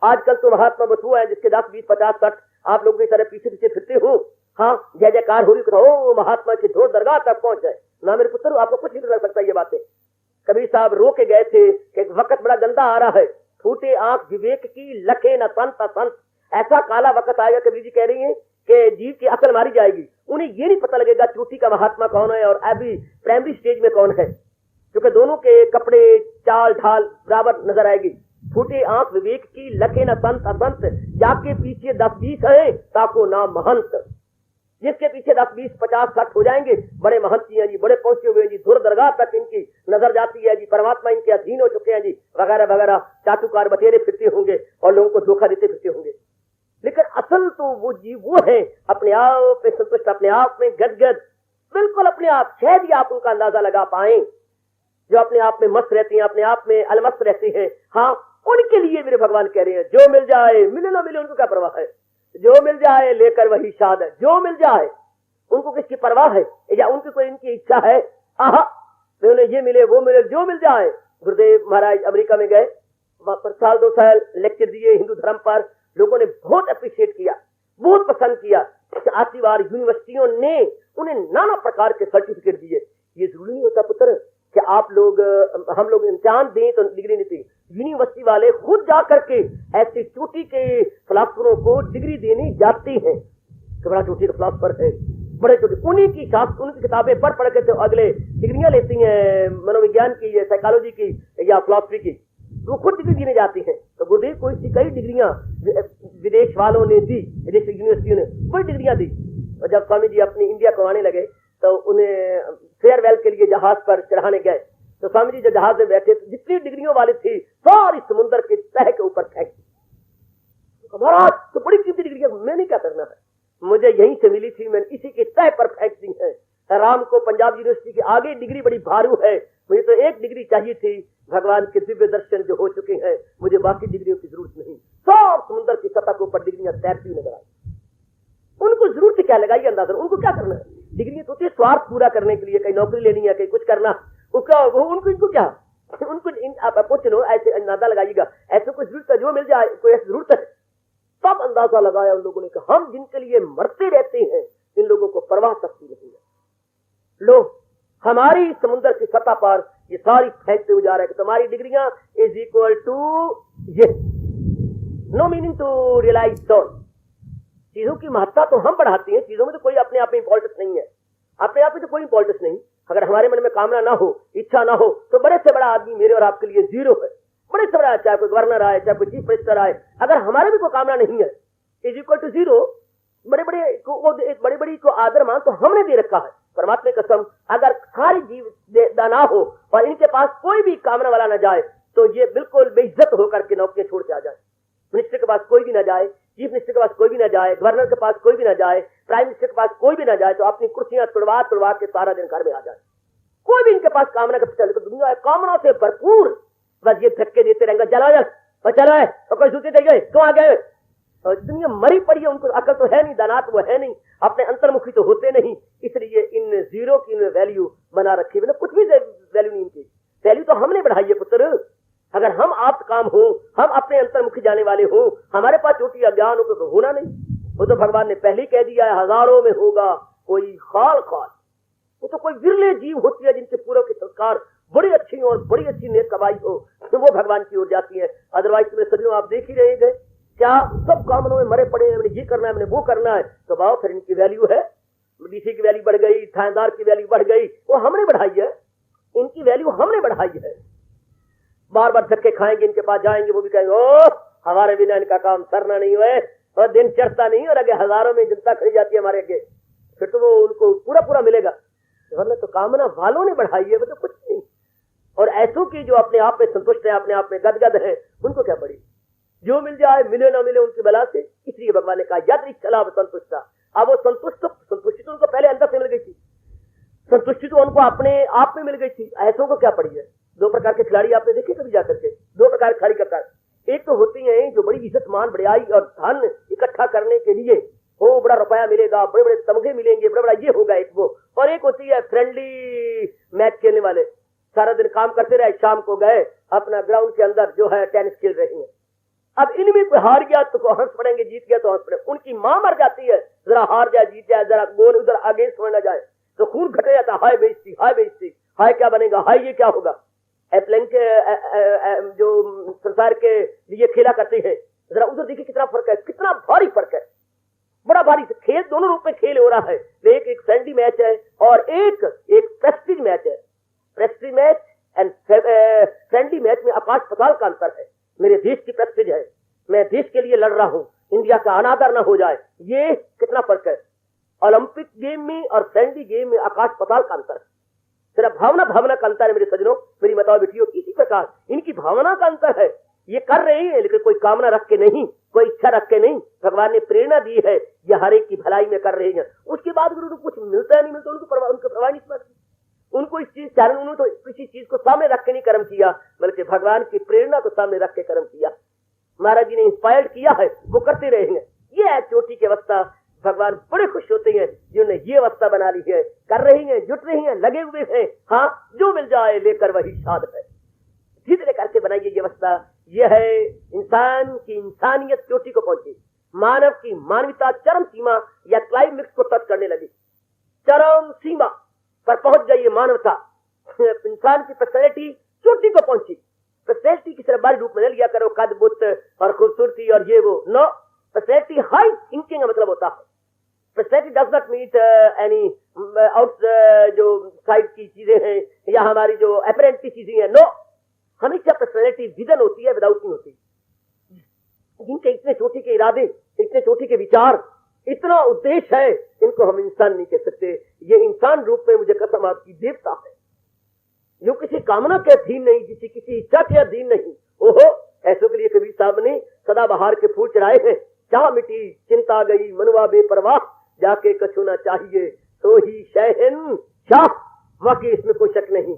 आजकल तो महात्मा बस हुआ है जिसके 10, 20, 50, 60 आप लोगों की तरह पीछे पीछे फिरते हो, हाँ जय जयकार हो रही, ओ महात्मा की धोर दरगाह तक पहुंच जाए ना। मेरे पुत्र आपको कुछ नहीं लग सकता ये बातें। कबीर साहब रो के गए थे कि वक्त बड़ा गंदा आ रहा है, फूटे आंख विवेक की, लखे न संत संत। ऐसा काला वक्त आएगा, कबीर जी कह रही है कि जीव की अकल मारी जाएगी। उन्हें ये नहीं पता लगेगा चोटी का महात्मा कौन है और अभी प्राइमरी स्टेज में कौन है, क्योंकि दोनों के कपड़े चाल ढाल बराबर नजर आएगी। फूटे आंख विवेक की, लखे न संत असंत, जाके पीछे 10-20 है ताको नाम महंत। जिसके पीछे 10, 20, 50, 60 हो जाएंगे, बड़े महंत हैं जी, बड़े पहुंचे हुए हैं जी, धुर दरगाह तक इनकी नजर जाती है जी, परमात्मा इनके अधीन हो चुके हैं जी, वगैरह वगैरह, चाटुकार बतेरे फिरते होंगे और लोगों को धोखा देते फिरते होंगे। लेकिन असल तो वो जीव वो है अपने आप में संतुष्ट, अपने आप में गदगद, बिल्कुल अपने आप। शायद ही आप उनका अंदाजा लगा पाए जो अपने आप में मस्त रहती हैं, अपने आप में अलमस्त रहते हैं। हाँ, उनके लिए मेरे भगवान कह रहे हैं जो मिल जाए, मिले ना मिले उनको क्या परवाह है। जो मिल जाए लेकर वही शाद है, जो मिल जाए। उनको किसकी परवाह है या उनकी कोई इनकी इच्छा है? आहा, तो उन्हें ये मिले वो मिले, जो मिल जाए। गुरुदेव महाराज अमेरिका में गए, वहां पर साल 2 साल लेक्चर दिए हिंदू धर्म पर। लोगों ने बहुत अप्रिशिएट किया, बहुत पसंद किया। आखिरी बार यूनिवर्सिटियों ने उन्हें नाना प्रकार के सर्टिफिकेट दिए। ये जरूरी नहीं होता पुत्र कि आप लोग हम लोग इम्तिहान दें तो डिग्री नहीं थी। यूनिवर्सिटी वाले खुद जा करके ऐसे चोटी के फिलासफरों को डिग्री देने जाते हैं कि बड़ा चोटी का फिलासफर है, बड़े छोटे, उन्हीं की शास्त्र उनकी किताबें पढ़ पढ़ के तो अगले डिग्रियां लेती हैं मनोविज्ञान की या साइकोलॉजी की या फिलॉसफी की, वो खुद डिग्री देने जाती हैं। तो गुरुदेव को इसकी कई डिग्रियां विदेश वालों ने दी, विदेश यूनिवर्सिटियों ने बड़ी डिग्रियां दी। और जब स्वामी जी अपनी इंडिया को आने लगे तो उन्हें फेयरवेल के लिए जहाज पर चढ़ाने गए। तो स्वामी जी जब जहाज में बैठे तो जितनी डिग्रियों वाली थी सारी समुद्र के तह के ऊपर फेंक दी। महाराज तो बड़ी कीमती डिग्रियां, मैंने क्या करना है, मुझे यहीं से मिली थी, मैंने इसी के तह पर फेंक दी है। राम को पंजाब यूनिवर्सिटी के आगे डिग्री बड़ी भारू है, मुझे तो एक डिग्री चाहिए थी। भगवान के दिव्य दर्शन जो हो चुके हैं, मुझे बाकी डिग्रियों की जरूरत नहीं। सब समुद्र की सतह के ऊपर डिग्रियां तैरती नजर आई। उनको जरूरत क्या लगाई अंदाजा, उनको क्या करना है? डिग्री तो होती स्वार्थ पूरा करने के लिए, कहीं नौकरी लेनी है, कहीं कुछ करना, उनको इनको क्या, उनको आप पूछ लो, ऐसे अंदाजा लगाइएगा, ऐसे कोई जरूरत है जो मिल जाए, कोई ऐसी जरूरत है? तब अंदाजा लगाया उन लोगों ने कि हम जिनके लिए मरते रहते हैं इन लोगों को परवाह सकती नहीं है। लो हमारी समुद्र की सतह पर ये सारी फेंकते हुए जा रहे हैं कि तुम्हारी डिग्रियां इज इक्वल टू ये, no meaning to realise soul. चीजों की महत्ता तो हम बढ़ाते हैं, चीजों में तो कोई अपने आप में इंपॉर्टेंस नहीं है, अपने आप में तो कोई इंपॉर्टेंस नहीं। अगर हमारे मन में कामना ना हो, इच्छा ना हो, तो बड़े से बड़ा आदमी मेरे और आपके लिए जीरो है। बड़े से बड़ा, चाहे कोई गवर्नर आए, चाहे कोई चीफ मिनिस्टर आए, अगर हमारे भी कोई कामना नहीं है इज इक्वल टू जीरो। बड़े बड़ी को आदर मान तो हमने दे रखा है। परमात्मा की कसम, अगर सारी जीव ना हो और इनके पास कोई भी कामना वाला ना जाए तो ये बिल्कुल बेइज्जत होकर के नौकरी छोड़ के आ जाए। मिनिस्टर के पास कोई भी ना जाए, चीफ मिनिस्टर के पास कोई भी ना जाए, गवर्नर के पास कोई भी ना जाए, प्राइम मिनिस्टर के पास कोई भी ना जाए, तो अपनी कुर्सियां तुड़वा तुड़वा के सारा दिन घर में आ जाए। कोई भी इनके पास कामना का चले तो दुनिया कामना से भरपूर, बस ये धक्के देते रहेंगे, चला जा और चला है और कोई सूचते दे गए क्यों आ गए। और दुनिया मरी पड़ी है, उनको अकल तो है नहीं, दानात वो है नहीं, अपने अंतर्मुखी तो होते नहीं, इसलिए इन जीरो की वैल्यू बना रखी, मतलब कुछ भी वैल्यू नहीं इनकी। वैल्यू तो हमने बढ़ाई है पुत्र। अगर हम आप काम हो, हम अपने अंतर्मुखी जाने वाले हो, हमारे पास चोटी अज्ञान हो तो होना नहीं। वो तो भगवान ने पहले कह दिया है, हजारों में होगा कोई खाल खाल। वो तो कोई विरले जीव होती है जिनके पूर्व के संस्कार बड़ी अच्छी और बड़ी अच्छी नेक कमाई हो, तो वो भगवान की ओर जाती है। अदरवाइज तुम्हें सजनों आप देख ही रहे थे क्या, सब कामनों में मरे पड़े हैं, मैंने ये करना है, मैंने वो करना है, तो बाओ फिर इनकी वैल्यू है, डीसी की वैल्यू बढ़ गई, थानेदार की वैल्यू बढ़ गई, वो हमने बढ़ाई है, इनकी वैल्यू हमने बढ़ाई है। बार बार धक्के खाएंगे, इनके पास जाएंगे, वो भी कहेंगे ओ हमारे बिना इनका काम करना नहीं हुआ है, और दिन चढ़ता नहीं और आगे हजारों में जनता खड़ी जाती है हमारे आगे, फिर तो वो उनको पूरा पूरा मिलेगा। वरना तो कामना वालों ने बढ़ाई है, वो तो कुछ नहीं। और ऐसों की जो अपने आप में संतुष्ट है, अपने आप में गदगद है, उनको क्या पड़ी, जो मिल जाए मिले ना मिले उनकी बला से। इसलिए भगवान ने कहा याद चला वो संतुष्ट था। अब वो संतुष्टि तो उनको पहले अंदर से मिल गई थी, संतुष्टि तो उनको अपने आप में मिल गई थी। ऐसों को क्या पड़ी है। दो प्रकार के खिलाड़ी आपने देखे कभी जाकर के, दो प्रकार के खिलाड़ी का, एक तो होती है जो बड़ी इज्जत मान बड़ाई और धन इकट्ठा करने के लिए, हो बड़ा रुपया मिलेगा, बड़े बड़े तमगे मिलेंगे, बड़ा बड़ा ये होगा एक वो। और एक होती है फ्रेंडली मैच खेलने वाले, सारा दिन काम करते रहे, शाम को गए अपना ग्राउंड के अंदर जो है टेनिस खेल रहे हैं। अब इनमें कोई हार गया तो हंस पड़ेंगे, जीत गया तो हंस पड़ेंगे। उनकी मां मर जाती है, जरा हार जाए जीत जाए, जरा गोल उधर आगे छोड़ न जाए तो खून घटे जाता, हाय बेइज्जती, हाय बेइज्जती, हाय क्या बनेगा, हाय ये क्या होगा। एप्लेन के जो संसार के लिए खेला करते हैं, जरा उधर देखिए कितना फर्क है, कितना भारी फर्क है, बड़ा भारी। खेल दोनों रूप में खेल हो रहा है, एक फ्रेंडली मैच है और एक प्रेस्टीज मैच है। Prestige match and friendly match में आकाश पाताल का अंतर है। मेरे देश की प्रेस्टीज है, मैं देश के लिए लड़ रहा हूं, इंडिया का अनादर न हो जाए, ये कितना फर्क है। ओलंपिक गेम में और फ्रेंडली गेम में आकाश पाताल का अंतर है। सिर्फ भावना का अंतर है मेरे सजनों, मेरी माताओं बेटियों। इसी प्रकार इनकी भावना का अंतर है। ये कर रहे हैं लेकिन कोई कामना रख के नहीं, कोई इच्छा रख के नहीं। भगवान ने प्रेरणा दी है, ये हर एक की भलाई में कर रहे हैं। उसके बाद गुरु को कुछ मिलता है नहीं मिलता, उनको परवाह नहीं समझती। उनको इस चीज कारण उन्होंने तो किसी चीज को सामने रख के नहीं कर्म किया, बल्कि भगवान की प्रेरणा को सामने रख के कर्म किया। महाराज जी ने इंस्पायर्ड किया है, वो करते रहेंगे। ये है चोटी की अवस्था। भगवान बड़े खुश होते हैं जिन्होंने ये अवस्था बना ली है, कर रही हैं, जुट रही हैं, लगे हुए हैं। हाँ, जो मिल जाए लेकर वही साध है। धीरे धीरे करके बनाइए ये अवस्था। यह है इंसान की इंसानियत चोटी को पहुंची, मानव की मानवता चरम सीमा या क्लाइमेक्स को टच करने लगी। चरम सीमा पर पहुंच गई ये मानवता। इंसान की पर्सनैलिटी चोटी को पहुंची। पर्सनैलिटी की सिर्फ बारी रूप में न लिया करो, कद बुत और खूबसूरती और ये वो। नो, पर्सनैलिटी हाई थिंकिंग का मतलब होता है। Personality does not meet any out जो साइड की चीजें हैं या हमारी जो अपरेंट की चीजें हैं। नो, हमेशा पर्सनैलिटी विजन होती है, विदाउट नहीं होती। जिनके इतने चोटी के इरादे, इतने चोटी के विचार, इतना उद्देश्य है, इनको हम इंसान नहीं कह सकते। ये इंसान रूप में मुझे कसम आपकी देवता है, जो किसी कामना के अधीन नहीं, किसी इच्छा के अधीन नहीं। ओहो, ऐसों के लिए कबीर साहब ने सदा बहार के फूल चढ़ाए हैं। चाह मिटी चिंता गई मनवा बेपरवाह, जाके कछु ना चाहिए तो ही शहन शाह। वाकई इसमें कोई शक नहीं,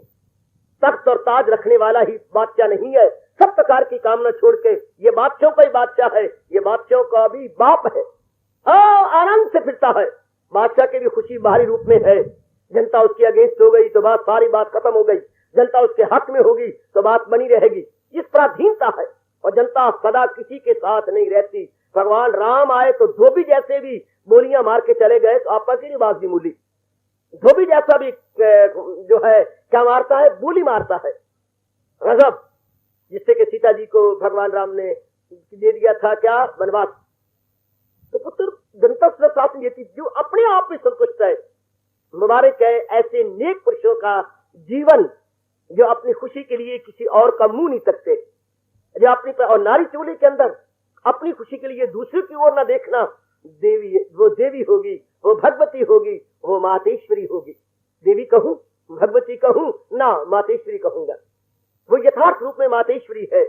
तख्त और ताज रखने वाला ही बादशाह नहीं है। सब प्रकार की कामना छोड़ के ये बादशाहों का ही बादशाह है, ये बादशाहों का भी बाप है। आनंद से फिरता है। बादशाह की भी खुशी बाहरी रूप में है। जनता उसकी अगेंस्ट हो गई तो बात, सारी बात खत्म हो गई। जनता उसके हक में होगी तो बात बनी रहेगी। इस पराधीनता है और जनता सदा किसी के साथ नहीं रहती। भगवान राम आए तो धोबी जैसे भी बोलियां मार के चले गए तो आपस की बात भी मूली। धोबी जैसा भी जो है क्या मारता है, बोली मारता है। गजब, जिससे कि सीता जी को भगवान राम ने दे दिया था क्या, वनवास। तो पुत्र जनता साथ में थी जो अपने आप में संतुष्ट है। मुबारक है ऐसे नेक पुरुषों का जीवन जो अपनी खुशी के लिए किसी और का मुंह नहीं तकते, जो अपनी और नारी चोली के अंदर अपनी खुशी के लिए दूसरे की ओर ना देखना। देवी, वो देवी होगी, वो भगवती होगी, वो मातेश्वरी होगी। देवी कहूं, भगवती कहूं ना, मातेश्वरी कहूंगा। वो यथार्थ रूप में मातेश्वरी है,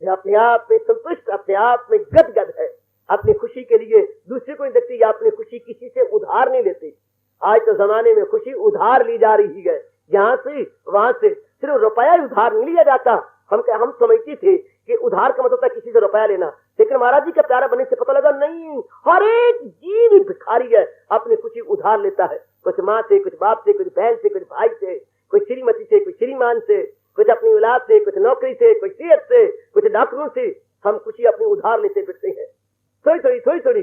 जो अपने आप में संतुष्ट, अपने आप में गदगद है। अपनी खुशी के लिए दूसरे को नहीं देखती या अपनी खुशी किसी से उधार नहीं लेती। आज तो जमाने में खुशी उधार ली जा रही है, यहाँ से वहां से। सिर्फ रुपया ही उधार नहीं लिया जाता। हम समझते थे कि उधार का मतलब था किसी से रुपया लेना, लेकिन महाराज जी का प्यारा बनने से पता लगा नहीं, हर एक जीव भिखारी है, अपनी खुशी उधार लेता है। कुछ माँ से, कुछ बाप से, कुछ बहन से, कुछ भाई से, कुछ श्रीमती से, कुछ श्रीमान से, कुछ अपनी औलाद से, कुछ नौकरी से, कुछ सेहत से, कुछ डॉक्टरों से। हम खुशी अपनी उधार लेते फिरते हैं। थोड़ी थोड़ी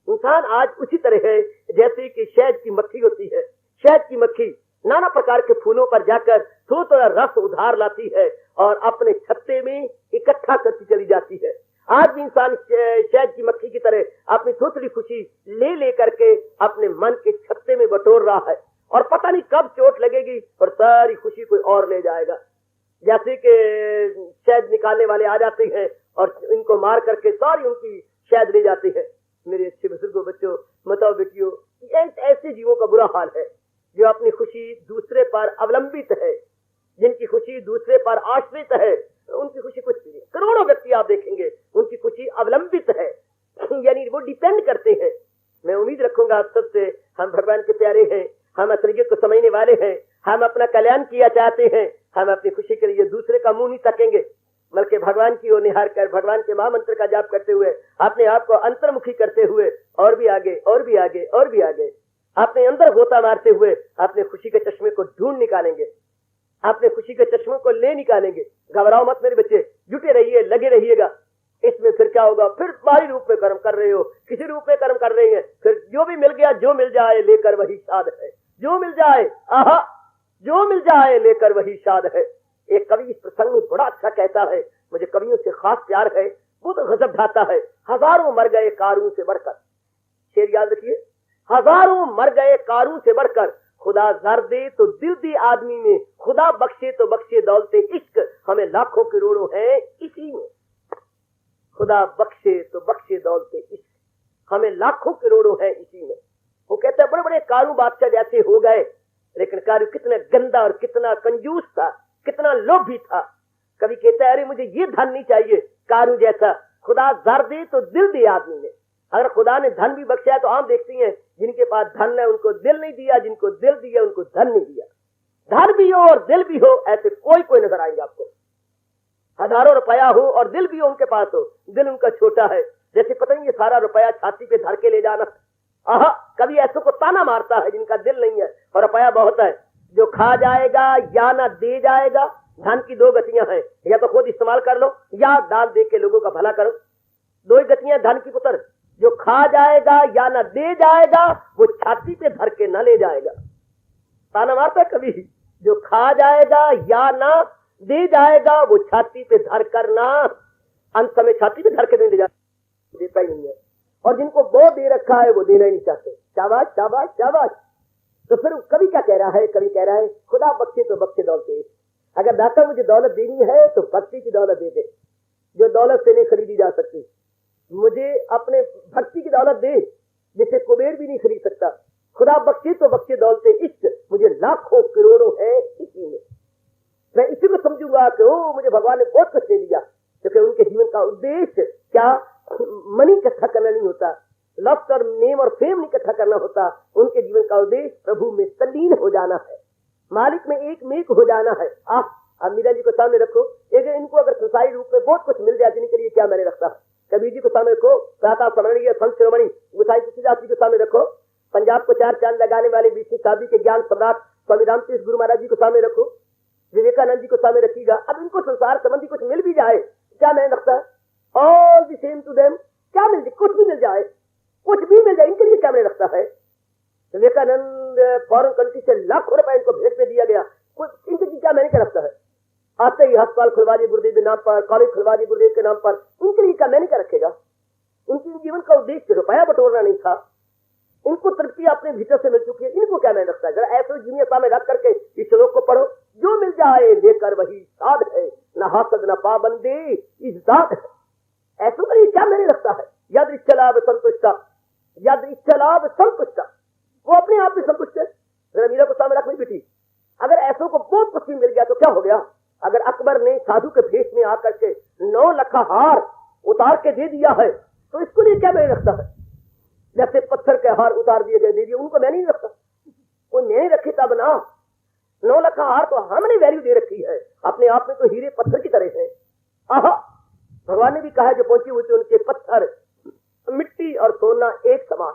इंसान आज उसी तरह है जैसे कि शहद की मक्खी होती है। शहद की मक्खी नाना प्रकार के फूलों पर जाकर थोड़ा रस उधार लाती है और अपने छत्ते में इकट्ठा करती चली जाती है। आज भी इंसान शहद की मक्खी की तरह अपनी थोड़ी खुशी ले ले करके अपने मन के छत्ते में बटोर रहा है और पता नहीं कब चोट लगेगी और सारी खुशी कोई और ले जाएगा। जैसे कि शहद निकालने वाले आ जाते हैं और इनको मार करके सारी उनकी शहद ले जाते हैं। मेरे अच्छे बुजुर्गों, बच्चों, बताओ बेटियों, ऐसे जीवों का बुरा हाल है जो अपनी खुशी दूसरे पर अवलंबित है, जिनकी खुशी दूसरे पर आश्रित है। उनकी खुशी कुछ नहीं। करोड़ों व्यक्ति आप देखेंगे उनकी खुशी अवलंबित है, यानी वो डिपेंड करते हैं। मैं उम्मीद रखूंगा आप सबसे, हम भगवान के प्यारे हैं, हम असलियत को समझने वाले हैं, हम अपना कल्याण किया चाहते हैं। हम अपनी खुशी के लिए दूसरे का मुंह नहीं तकेंगे, बल्कि भगवान की ओर निहार कर भगवान के महामंत्र का जाप करते हुए अपने आप को अंतर्मुखी करते हुए और भी आगे और भी आगे और भी आगे अपने अंदर गोता मारते हुए अपने खुशी के चश्मे को ढूंढ निकालेंगे, अपने खुशी के चश्मों को ले निकालेंगे। घबराओ मत मेरे बच्चे, जुटे रहिए, लगे रहिएगा। इसमें फिर क्या होगा, फिर बाहरी रूप में कर्म कर रहे हो, किसी रूप में कर्म कर रहे हैं, फिर जो भी मिल गया, जो मिल जाए लेकर वही शाद है। जो मिल जाए, आहा, जो मिल जाए लेकर वही शाद है। एक कवि इस प्रसंग में बड़ा अच्छा कहता है, मुझे कवियों से खास प्यार है, वो तो गजब ढाता है। हजारों मर गए कारून से बढ़कर, शेर याद रखिए, हजारों मर गए कारून से बढ़कर, खुदा जर दे तो दिल दे आदमी में, खुदा बख्शे तो बख्शे दौलते इश्क, हमें लाखों करोड़ों हैं इसी में। खुदा बख्शे तो बख्शे दौलते इश्क, हमें लाखों करोड़ों हैं इसी में। वो कहता है बड़े बड़े कारू बादशाह जैसे हो गए, लेकिन कारू कितना गंदा और कितना कंजूस था, कितना लोभी था। कभी कहता है अरे मुझे ये धन नहीं चाहिए कारू जैसा, खुदा जर दे तो दिल दे आदमी ने। अगर खुदा ने धन भी बख्शा है तो हम देखते हैं जिनके पास धन है उनको दिल नहीं दिया, जिनको दिल दिया उनको धन नहीं दिया। धन भी हो और दिल भी हो, ऐसे कोई नजर आएंगे आपको। हजारों रुपया हो और दिल भी हो उनके पास हो, दिल उनका छोटा है। जैसे पता नहीं ये सारा रुपया छाती पे धर के ले जाना। आहा, कभी ऐसो को ताना मारता है जिनका दिल नहीं है और रुपया बहुत है, जो खा जाएगा या ना दे जाएगा। धन की दो गतियां हैं, या तो खुद इस्तेमाल कर लो या दान दे के लोगों का भला करो। दो ही गतियां धन की पुत्र, जो खा जाएगा या ना दे जाएगा वो छाती पे धर के ना ले जाएगा। ताना मारता है कभी, जो खा जाएगा या ना दे जाएगा वो छाती पे धर कर ना अंत में छाती पे धर के नहीं देता ही नहीं है। और जिनको वो दे रखा है वो देना ही नहीं चाहते। शाबाश शाबाश शाबाश। तो फिर कवि क्या कह रहा है? कवि कह रहा है खुदा बख्शे तो बख्शे दौलत। अगर दाता मुझे दौलत देनी है तो भक्ति की दौलत दे दे, जो दौलत से नहीं खरीदी जा सकती। मुझे अपने भक्ति की दौलत दे जिसे कुबेर भी नहीं खरीद सकता। खुदा बख्शे तो बख्शे दौलत इश्क, मुझे लाखों करोड़ों है इसी में। मैं इसी को समझूंगा कि ओ मुझे भगवान ने बहुत कुछ दे दिया, क्योंकि उनके जीवन का उद्देश्य क्या मनी इकट्ठा करना नहीं होता, लफ्ज और नेम और फेम नहीं इकट्ठा करना होता। उनके जीवन का उद्देश्य प्रभु में तल्लीन हो जाना है, मालिक में एक मेक हो जाना है। अब मीरा जी को सामने रखो, एक इनको अगर संसारी रूप में बहुत कुछ मिल जाए जिनके लिए क्या मैंने रखता है। कबीर जी को सामने रखो, प्रातः स्मरणीय संत शिरोमणि गोसाई तुलसीदास जी को सामने रखो, पंजाब को चार चांद लगाने वाले बीसवीं शताब्दी के ज्ञान सम्राट स्वामी रामतीर्थ गुरु महाराज जी को सामने रखो, विवेकानंद जी को सामने रखिएगा। अब इनको संसार संबंधी कुछ मिल भी जाए, क्या मैंने रखता है? All the same to them, क्या मिल जाए? कुछ भी मिल जाए, कुछ भी मिल जाए, इनके लिए क्या मैंने रखता है? विवेकानंद फॉरेन कंट्री से लाखों रुपए इनको भेंट पे दिया गया, कुछ इनके लिए क्या मैंने क्या रखता है? आते ही अस्पताल खुलवा दिए गुरुदेव के नाम पर, कॉलेज खुलवा दिए गुरुदेव के नाम पर, इनके लिए क्या मैंने क्या रखेगा? इनके जीवन का उद्देश्य रुपया बटोरना नहीं था, इनको तृप्ति अपने भीतर से मिल चुकी है, इनको क्या मैंने रखता है? जरा ऐसे जीवन सामने रख करके इस श्लोक को पढ़ो, जो मिल जाए लेकर वही साध है, न हासद न पाबंदी इस दाद है। ऐसों के लिए क्या मैंने रखता है? यद इच्छलाभ संतुष्टा, यद इच्छलाभ संतुष्टा, वो अपने आप में संतुष्ट है। जरा मीरा को सामने रखनी बेटी, अगर ऐसों को बहुत कुछ मिल गया तो क्या हो गया? अगर अकबर ने साधु के भेष में आकर के 9 लाख हार उतार के दे दिया है तो इसको लिए क्या मैंने रखता है? जैसे पत्थर के हार उतार दिए गए दे दिए, उनको मैं नहीं रखता, वो नहीं रखे तब ना। 9 लाख हार तो हमने वैल्यू दे रखी है, अपने आप में तो हीरे पत्थर की तरह है। आहा, भगवान ने भी कहा जो पहुंची हुई थी उनके पत्थर मिट्टी और सोना एक समान।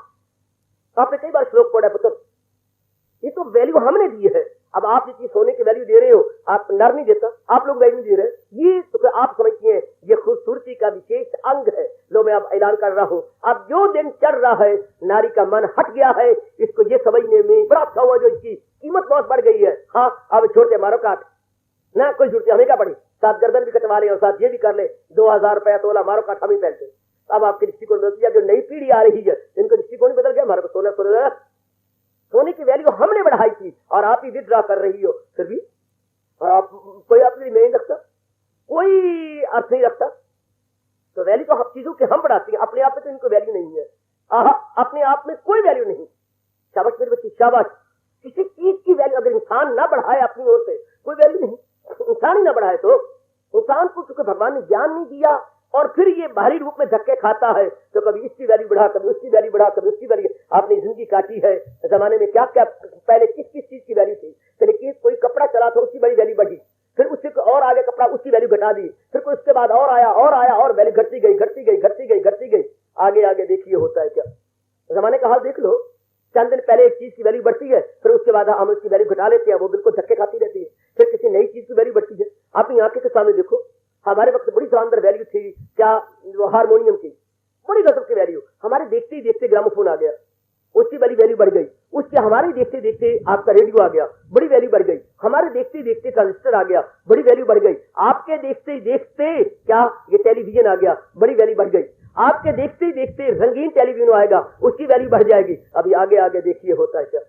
आपने कई बार श्लोक पढ़ा पुत्र, ये तो वैल्यू हमने दी है। अब आप जितनी सोने की वैल्यू दे रहे हो, आप नर नहीं देता, आप लोग वैल्यू दे रहे हैं, ये तो आप समझिए ये खूबसूरती का विशेष अंग है। लो मैं अब ऐलान कर रहा हूँ, अब जो दिन चढ़ रहा है नारी का मन हट गया है, इसको ये समझने में बड़ा अच्छा हुआ जो इसकी कीमत बहुत बढ़ गई है। हाँ, अब छोड़ते मारो काट ना, कोई जुड़ते हमें क्या पड़ी, साथ गर्दन भी कटवा ले और साथ ये भी कर ले, 2000 रुपया तोला मारो काट हम ही पहनते। अब आपकी दृष्टिकोण बदल दिया, जो नई पीढ़ी आ रही है इनको दृष्टिकोण बदल गया, हमारे को सोना सोना सोने की वैल्यू हमने बढ़ाई थी और आप ही विड्रॉ कर रही हो, फिर भी आप कोई अपने लिए नहीं रखता, कोई अर्थ नहीं रखता। तो वैल्यू तो हम चीजों के हम बढ़ाते हैं, अपने आप में तो इनको वैल्यू नहीं है। अपने आप में कोई वैल्यू नहीं। शाबाश मेरे बच्चे शाबाश। किसी चीज की वैल्यू अगर इंसान ना बढ़ाए अपनी ओर से, कोई वैल्यू नहीं। इंसान ही ना बढ़ाए तो इंसान को चूंकि भगवान ने ज्ञान नहीं दिया और फिर ये बाहरी रूप में धक्के खाता है, तो कभी इसकी वैल्यू बढ़ा, कभी उसकी वैल्यू बढ़ा, कभी उसकी वैल्यू। आपने जिंदगी काटी है, जमाने में क्या क्या पहले किस किस चीज की वैल्यू थी, पहले कि कोई कपड़ा चला था उसकी बड़ी वैल्यू बढ़ी, फिर उससे और आगे कपड़ा उसकी वैल्यू घटा दी, फिर कोई उसके बाद और आया और वैल्यू घटती गई घटती गई घटती गई घटती गई। आगे आगे देखिए होता है क्या, जमाने का हाल देख लो। चंद दिन पहले एक चीज की वैल्यू बढ़ती है, फिर उसके बाद हम उसकी वैल्यू घटा लेते हैं, वो बिल्कुल धक्के खाती रहती है, फिर किसी नई चीज की वैल्यू बढ़ती है। अपनी आंखें के सामने देखो, हमारे वक्त बड़ी शानदार वैल्यू थी क्या, हारमोनियम की बड़ी गजब की वैल्यू, हमारे देखते ही देखते ग्रामोफोन आ गया, उसकी बड़ी वैल्यू बढ़ गई। उसके हमारे देखते देखते आपका रेडियो आ गया, बड़ी वैल्यू बढ़ गई। हमारे देखते देखते ट्रांजिस्टर आ गया, बड़ी वैल्यू बढ़ गई। आपके देखते देखते क्या ये टेलीविजन आ गया, बड़ी वैल्यू बढ़ गई। आपके देखते देखते रंगीन टेलीविजन आएगा, उसकी वैल्यू बढ़ जाएगी। अभी आगे आगे देखिए होता है क्या,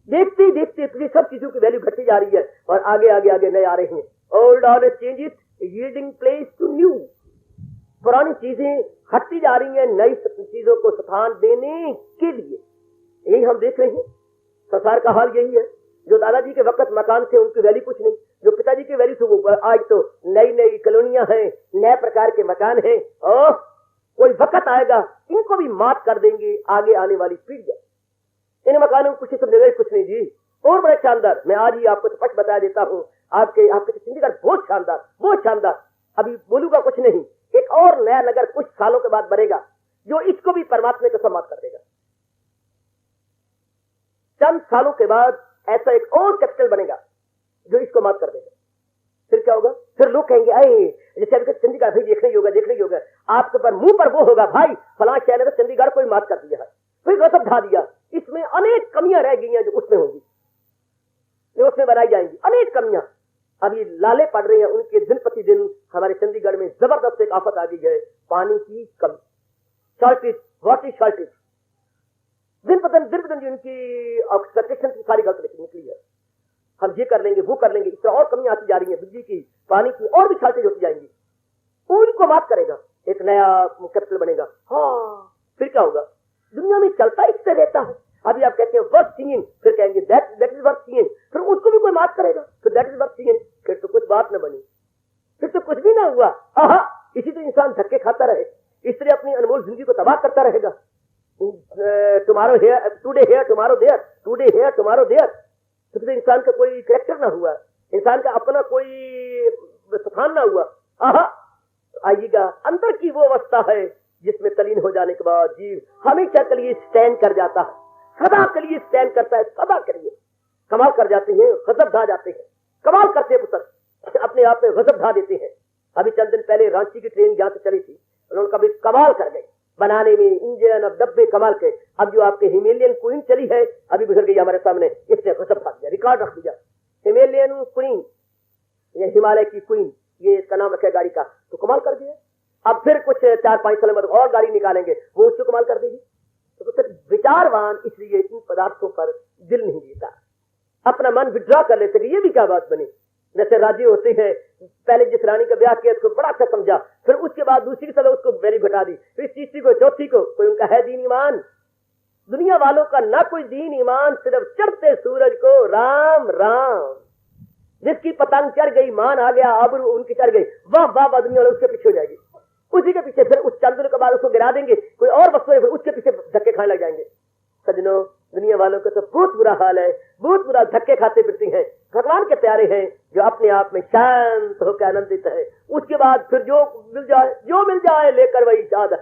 देखते ही देखते इतनी सब चीजों की वैल्यू घटती जा रही है और आगे आगे आगे नए आ रहे हैं। Old always change it yielding place to new. पुरानी चीजें हटती जा रही हैं नई चीजों को स्थान देने के लिए। यही हम देख रहे हैं, संसार का हाल यही है। जो दादाजी के वक्त मकान थे उनकी वैल्यू कुछ नहीं, जो पिताजी की वैल्यू थी वो आज तो नई नई कॉलोनियां हैं, नए प्रकार के मकान हैं। और कोई वक्त आएगा इनको भी मात कर देंगे आगे आने वाली पीढ़ियां। इन मकानों को कुछ निवेश कुछ नहीं जी, और बड़े शानदार। मैं आज ही आपको स्पष्ट बता देता हूँ, आपके चंडीगढ़ बहुत शानदार, बहुत शानदार। अभी बोलूंगा कुछ नहीं, एक और नया नगर कुछ सालों के बाद बनेगा जो इसको भी परमात्मा को सम्मान कर देगा। चंद सालों के बाद ऐसा एक और कैपिटल बनेगा जो इसको मात कर देगा। फिर क्या होगा? फिर लोग कहेंगे अरे जैसे अभी चंडीगढ़ भाई देखने योगा आपके पर मुंह पर वो होगा भाई फलां शहर ने तो चंडीगढ़ को मात कर दिया है, फिर गजब ढा दिया। इसमें अनेक कमियां रह गई हैं जो उसमें होंगी, जो उसमें बनाई जाएंगी, अनेक कमियां अभी लाले पड़ रही हैं उनके। दिन प्रतिदिन हमारे चंडीगढ़ में जबरदस्त एक आफत आ गई है, पानी की कमी, शॉर्टेज, वाटर शॉर्टेज। दिन प्रतिदिन उनकी एक्सपेक्टेशन की सारी गलत निकली है। हम ये कर लेंगे वो कर लेंगे, इस तरह और कमी आती जा रही है, बिजली की, पानी की, और भी शॉर्टेज होती जाएंगी। उनको माफ करेगा, एक नया कैपिटल बनेगा। हाँ, फिर क्या होगा? दुनिया में चलता इससे रहता है। अभी आप कहते हैं वर्थ सीइंग, फिर कहेंगे दैट इज वर्थ सीइंग, फिर उसको भी कोई माफ करेगा, फिर दैट इज वर्थ सीइंग, फिर तो कुछ बात न बनी, फिर तो कुछ भी ना हुआ। आहा, इसी तो इंसान धक्के खाता रहे, इस तरह अपनी अनमोल जिंदगी को तबाह करता रहेगा। Tomorrow here, today here, tomorrow there, today here, tomorrow there. तो इंसान का कोई कैरेक्टर ना हुआ, इंसान का अपना कोई स्थान ना हुआ। आहा, आइएगा, अंदर की वो अवस्था है जिसमें तलीन हो जाने के बाद जीव हमेशा के लिए स्टैंड कर जाता है, सदा के लिए स्टैंड करता है, सदा के लिए। कमाल कर जाते हैं, गजब ढा जाते हैं, कमाल करते हैं पुत्र, अपने आप में गजब ढा देते हैं। अभी चंद दिन पहले रांची की ट्रेन जहां से चली थी, उन्होंने कभी कमाल कर गई बनाने में, इंजन अब डब्बे कमाल के। अब जो आपके हिमालयन क्वीन चली है, अभी गुजर गई हमारे सामने, इसने गजब खा दिया, रिकॉर्ड रख दिया। हिमालयन क्वीन, ये हिमालय की क्वीन, ये इसका नाम रखा गाड़ी का, तो कमाल कर दिया। अब फिर कुछ 4-5 साल बाद और गाड़ी निकालेंगे, वो उसको कमाल कर देगी। तो फिर विचारवान इसलिए इन पदार्थों पर दिल नहीं देता, अपना मन विड्रॉ कर लेते कि ये भी क्या बात बनी। जैसे राजी होते हैं, पहले जिस रानी का ब्याह किया उसको बड़ा अच्छा समझा, फिर उसके बाद दूसरी सलाह उसको वैल्यू घटा दी, फिर तीसरी को, चौथी को। कोई उनका है दीन ईमान? दुनिया वालों का ना कोई दीन ईमान, सिर्फ चढ़ते सूरज को राम राम। जिसकी पतंग चढ़ गई, मान आ गया, आबरू उनकी चढ़ गई, वाह वाह वाह, दुनिया वाले उसके पीछे हो जाएगी, उसी के पीछे। फिर उस चंद के बाद उसको गिरा देंगे, कोई और वस्तु है, फिर उसके पीछे धक्के खाने लग जाएंगे। सजनों, दुनिया वालों का तो बहुत बुरा हाल है, बहुत बुरा, धक्के खाते फिरते हैं। भगवान के प्यारे हैं जो अपने आप में शांत होकर आनंदित है, उसके बाद फिर जो मिल जाए लेकर वही शाद है।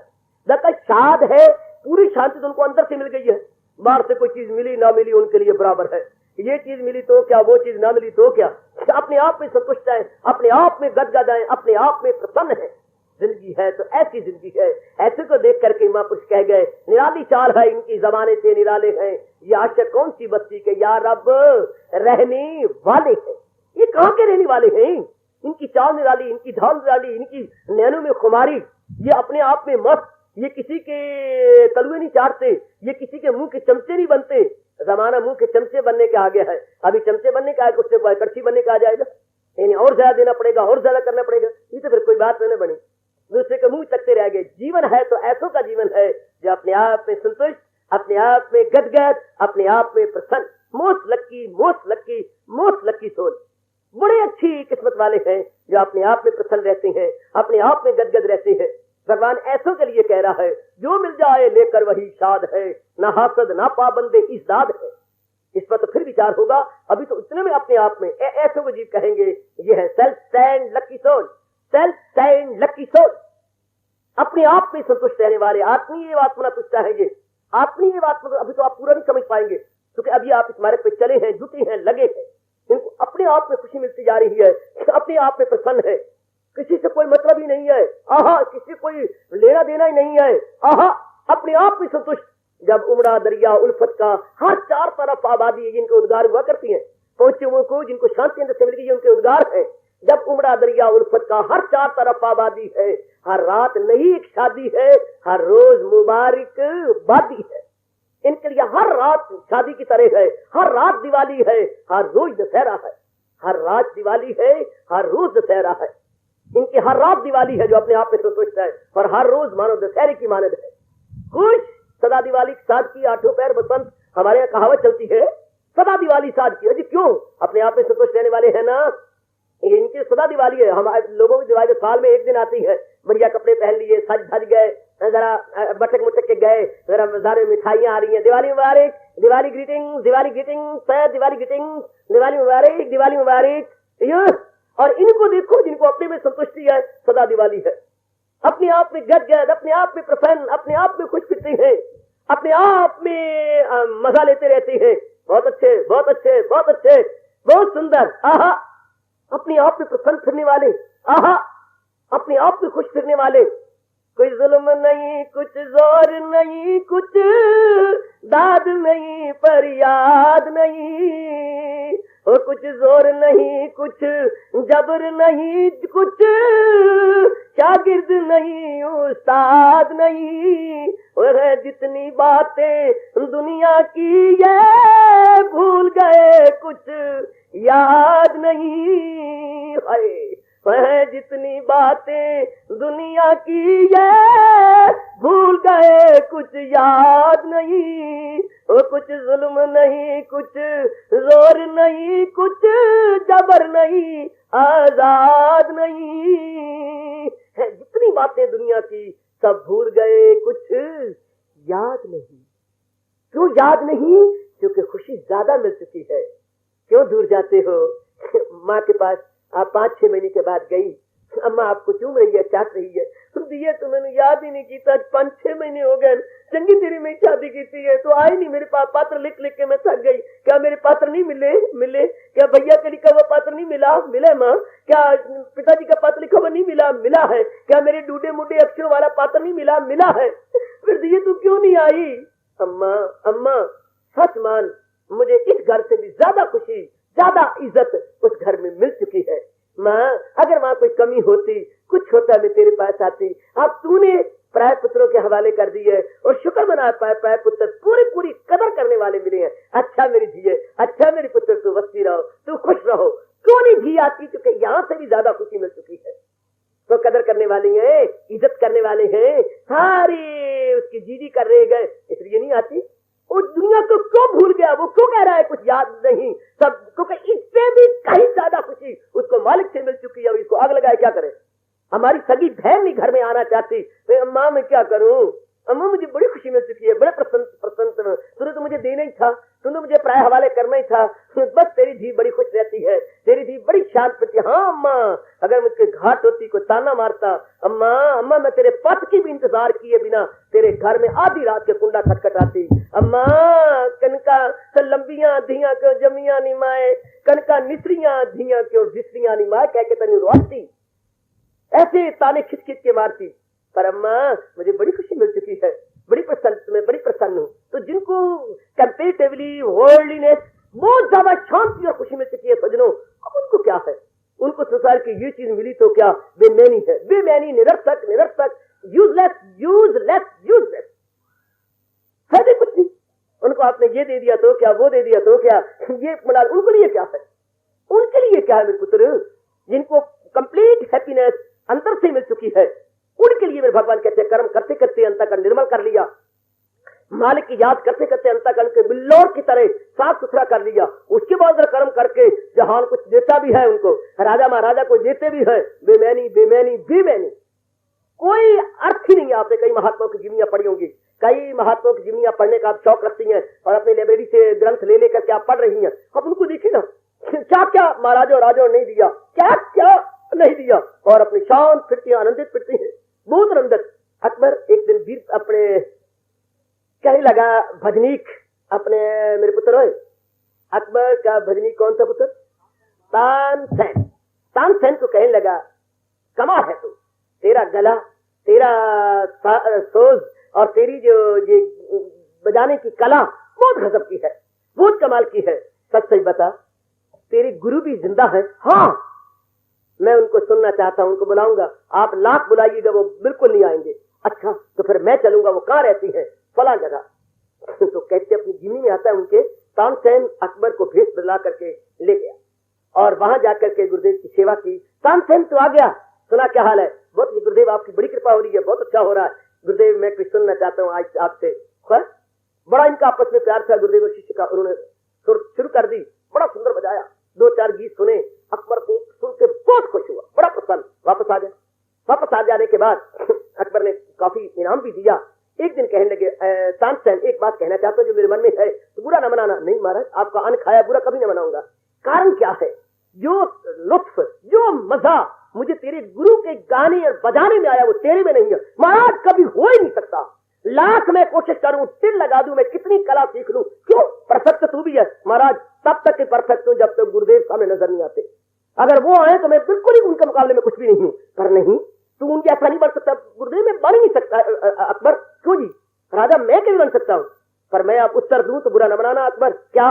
जब शाद है, पूरी शांति तो उनको अंदर से मिल गई है, बाहर से कोई चीज मिली ना मिली उनके लिए बराबर है। ये चीज मिली तो क्या, वो चीज ना मिली तो क्या, अपने आप में संतुष्ट है, अपने आप में गदगद है, अपने आप में प्रसन्न है। जिंदगी है तो ऐसी जिंदगी है। ऐसे को देख करके महापुरुष कह गए, निराली चाल है इनकी, जमाने से निराले हैं ये आशिक कौन सी बस्ती के, यार अब रहने वाले हैं। ये कहाँ के रहने वाले हैं? इनकी चाल निराली, इनकी ढाल निराली, इनकी नैनों में खुमारी, ये अपने आप में मस्त, ये किसी के तलुए नहीं चाटते, ये किसी के मुंह के चमचे नहीं बनते। जमाना मुंह के चमचे बनने के आ गया है। अभी चमचे बनने का है, उससे कड़छी बनने का आ जाएगा, यानी और ज्यादा देना पड़ेगा, और ज्यादा करना पड़ेगा। ये तो फिर कोई बात नहीं बनी, दूसरे के मुंह तकते रह गए। जीवन है तो ऐसों का जीवन है जो अपने आप में संतुष्ट, अपने आप में गदगद, अपने आप में प्रसन्न। मोस्ट लक्की, मोस्ट लक्की, मोस्ट लक्की सोल। बड़े अच्छी किस्मत वाले हैं जो अपने आप में प्रसन्न रहते हैं, अपने आप में गदगद रहते हैं। भगवान ऐसों के लिए कह रहा है, जो मिल जाए लेकर वही शाद है, ना हासद ना पाबंदे इज़्ज़ाद है। इस पर तो फिर विचार होगा। अभी तो इतने में अपने आप में ऐसों को जीव कहेंगे, ये है self stand lucky soul, self stand lucky soul. अपने आप में संतुष्ट रहने वाले, आत्मीय आत्मना तुष्टा है ये। आत्मीय आत्मा अभी तो आप पूरा नहीं समझ पाएंगे, क्योंकि अभी आप इस मार्ग पे चले हैं, जुटे हैं, लगे हैं। इनको अपने आप में खुशी मिलती जा रही है, अपने आप में प्रसन्न है, किसी से कोई मतलब ही नहीं है। आहा, किसी कोई लेना देना ही नहीं है। आहा, अपने आप में संतुष्ट। जब उमड़ा दरिया उल्फत का, हर चार तरफ आबादी है जिनके उद्गार हुआ करती है, पहुंचे हुए को जिनको शांति अंदर से मिल गई उनके उद्गार है। जब उमड़ा दरिया उल्फत का, हर चार तरफ आबादी है, हर रात नई एक शादी है, हर रोज मुबारक बादी है। इनके लिए हर रात शादी की तरह है, हर रात दिवाली है, हर रोज दशहरा है। हर रात दिवाली है, हर रोज दशहरा है। इनकी हर रात दिवाली है जो अपने आप में संतुष्ट है, और हर रोज मानो दशहरे की मानद है। खुश सदा दिवाली साध की, आठों पैर बसंत, हमारे यहाँ कहावत चलती है, सदा दिवाली साध की। अजी क्यों? अपने आप में संतुष्ट रहने वाले हैं ना। इनकी सदा दिवाली है। हमारे लोगों की दिवाली साल में एक दिन आती है, बढ़िया कपड़े पहन लिए, सज धज गए, जरा बटक मुटक के गए, जरा बाजार में मिठाइयां आ रही हैं, दिवाली मुबारक, Diwali greeting, Diwali greeting, Diwali greeting, Diwali मुबारक, दिवाली मुबारक। और इनको देखो जिनको अपने में संतुष्टि है, सदा दिवाली है। अपने आप में गदगद, अपने आप में प्रसन्न, अपने आप में खुश फिरते हैं, अपने आप में मजा लेते रहते हैं। बहुत अच्छे, बहुत अच्छे, बहुत अच्छे, बहुत सुंदर। आहा, अपने आप में प्रसन्न फिरने वाले, आहा, अपने आप में खुश फिरने वाले। कोई जुल्म नहीं, कुछ जोर नहीं, कुछ दाद नहीं, फरियाद नहीं, और कुछ जोर नहीं, कुछ जबर नहीं, कुछ शागिर्द नहीं, उस्ताद नहीं। और है जितनी बातें दुनिया की ये भूल गए, कुछ याद नहीं। है जितनी बातें दुनिया की ये भूल गए, कुछ याद नहीं। और कुछ जुल्म नहीं, कुछ जोर नहीं, कुछ जबर नहीं, आजाद नहीं। है जितनी बातें दुनिया की सब भूल गए, कुछ याद नहीं। क्यों याद नहीं? क्योंकि खुशी ज्यादा मिल चुकी है। क्यों दूर जाते हो? माँ के पास आप 5-6 महीने के बाद गई, अम्मा आपको चूम रही है, चाट रही है, तुम दिए तो मैंने याद ही नहीं किया। 5-6 महीने हो गए, चंगी तेरी में शादी की थी तो आई नहीं मेरे पास। पात्र लिख लिख के मैं थक गई। क्या मेरे पात्र नहीं मिले? क्या भैया का लिखा हुआ पात्र नहीं मिले माँ? क्या पिताजी का पात्र लिखा हुआ नहीं मिला है? क्या मेरे डूडे मुडे अक्षरों वाला पात्र नहीं मिला है? फिर दिए तू क्यों नहीं आई? अम्मा सच मान, मुझे इस घर से भी ज्यादा खुशी, ज्यादा इज्जत उस घर में मिल चुकी है। माँ, अगर वहां कोई कमी होती, कुछ होता, मैं तेरे पास आती। अब तूने प्राय पुत्रों के हवाले कर दी है, और शुक्र मना पाए, प्राय पुत्र पूरी कदर करने वाले मिले हैं। अच्छा मेरी धिये, अच्छा मेरी पुत्र, तू वस्ती रहो, तू खुश रहो। क्यों नहीं धी आती? क्योंकि यहाँ से भी ज्यादा खुशी मिल चुकी है। तो कदर करने वाली है, इज्जत करने वाले हैं, सारे उसकी जीजी कर रहे गए, इसलिए नहीं आती। उस दुनिया को क्यों भूल गया? वो क्यों कह रहा है कुछ याद नहीं? सब क्योंकि इससे भी कहीं ज्यादा खुशी उसको मालिक से मिल चुकी है। इसको आग लगाए क्या करे? हमारी सगी बहन नहीं घर में आना चाहती। तो अम्मा मैं क्या करूं? अम्मा मुझे बड़ी खुशी मिल चुकी है, बड़े प्रसन्न। तूने तो मुझे देना ही था, तूने मुझे प्राय हवाले करना ही था। बस तेरी धी बड़ी खुश रहती है, तेरी धी बड़ी शांत रहती है। हाँ अम्मा, अगर मुझे घाट होती, कोई ताना मारता, अम्मा मैं तेरे पथ की भी इंतजार किए बिना तेरे घर में आधी रात के कुंडा खटखटाती। अम्मा कनका लंबियां धियां क्यों जमियां नहीं माए, कनका निसरियां धियां क्यों जिसरियां नहीं माए, कह के तनी रोती, ऐसे ताने खिंच खिंच के मारती। पर अम्मा मुझे बड़ी खुशी मिल चुकी है, बड़ी प्रसन्न, मैं बड़ी प्रसन्न हूँ। तो जिनको कंपेरेटिवली वर्ल्डलीनेस बहुत ज्यादा शांति और खुशी मिल चुकी है सजनों, अब उनको क्या है? उनको संसार की ये चीज मिली तो क्या बेमैनी है? बेमैनी, निरर्थक, यूजलेस, फायदे कुछ नहीं। उनको आपने ये दे दिया तो क्या, वो दे दिया तो क्या, ये मिला, उनके लिए क्या है? उनके लिए क्या है मेरे पुत्र? जिनको कंप्लीट हैप्पीनेस अंतर से मिल चुकी है, उनके लिए मेरे भगवान कहते हैं, कर्म करते करते अंतःकरण निर्मल कर लिया, मालिक की याद करते करते अंतःकरण के बिल्लौर की तरह साफ सुथरा कर लिया। उसके बाद कर्म करके जहान कुछ देता भी है उनको, राजा महाराजा को देते भी है। बेमैनी कोई अर्थ ही नहीं। आपने कई महात्माओं की जीवनियां पढ़ी होंगी, कई महात्माओं की जीवनियां पढ़ने का आप शौक रखती हैं और अपनी लाइब्रेरी से ग्रंथ ले लेकर के आप पढ़ रही हैं। अब उनको देखिए ना, क्या क्या महाराजा राजा नहीं दिया, क्या क्या नहीं दिया, और अपनी शांत फिरती आनंदित फिरती है, बहुत आनंदित। अकबर एक दिन वीर अपने कहने लगा, भजनीक अपने मेरे पुत्र होए, अकबर का भजनीक कौन सा पुत्र? तानसेन को कहने लगा, कमाल है तू, तेरा गला, तेरा सोज और तेरी जो ये बजाने की कला बहुत गजब की है, बहुत कमाल की है। सच बता, तेरे गुरु भी जिंदा है? हाँ, मैं उनको सुनना चाहता हूं, उनको बुलाऊंगा। आप लाख बुलाइएगा, वो बिल्कुल नहीं आएंगे। अच्छा तो फिर मैं चलूंगा, वो कहाँ रहती है? फला जगह। तो कहते अपनी जीवनी में आता है उनके, तानसेन अकबर को भेष बदला करके ले गया और वहां जाकर के गुरुदेव की सेवा की। तानसेन तो आ गया, सुना क्या हाल है? बहुत गुरुदेव आपकी बड़ी कृपा हो रही है, बहुत अच्छा हो रहा है गुरुदेव, मैं कुछ सुनना चाहता हूँ आज आपसे। बड़ा इनका आपस में प्यार था गुरुदेव और शिष्य का। उन्होंने सुर शुरू कर दी, बड़ा सुंदर बजाया, 2-4 गीत सुने। अकबर को सुन के बहुत खुश हुआ, बड़ा प्रसन्न, वापस आ गया। वापस आ जाने के बाद अकबर ने काफी इनाम भी दिया। एक दिन कहने लगे, तानसेन एक बात कहना चाहता हूँ जो मेरे मन में है, तो बुरा न मनाना। नहीं महाराज, आपका अन्न खाया बुरा कभी न मनाऊंगा। कारण क्या है? जो लुत्फ, जो मजा मुझे तेरे गुरु के गाने और बजाने में आया, वो तेरे में नहीं है। महाराज कभी हो ही नहीं सकता। लाख मैं कोशिश करूं, तिल लगा दूं, मैं कितनी कला सीख लूं, क्यों? परफेक्ट तू भी है महाराज, तब तक परफेक्ट हूं जब तक गुरुदेव सामने नजर नहीं आते। अगर वो आए तो मैं बिल्कुल ही उनके मुकाबले में कुछ भी नहीं हूं। पर नहीं, तू उनके ऐसा नहीं बन सकता, गुरुदेव में बन ही नहीं सकता। अकबर, क्यों जी? राजा मैं क्यों बन सकता हूं? पर मैं आप उत्तर दूं तो बुरा न बनाना अकबर। क्या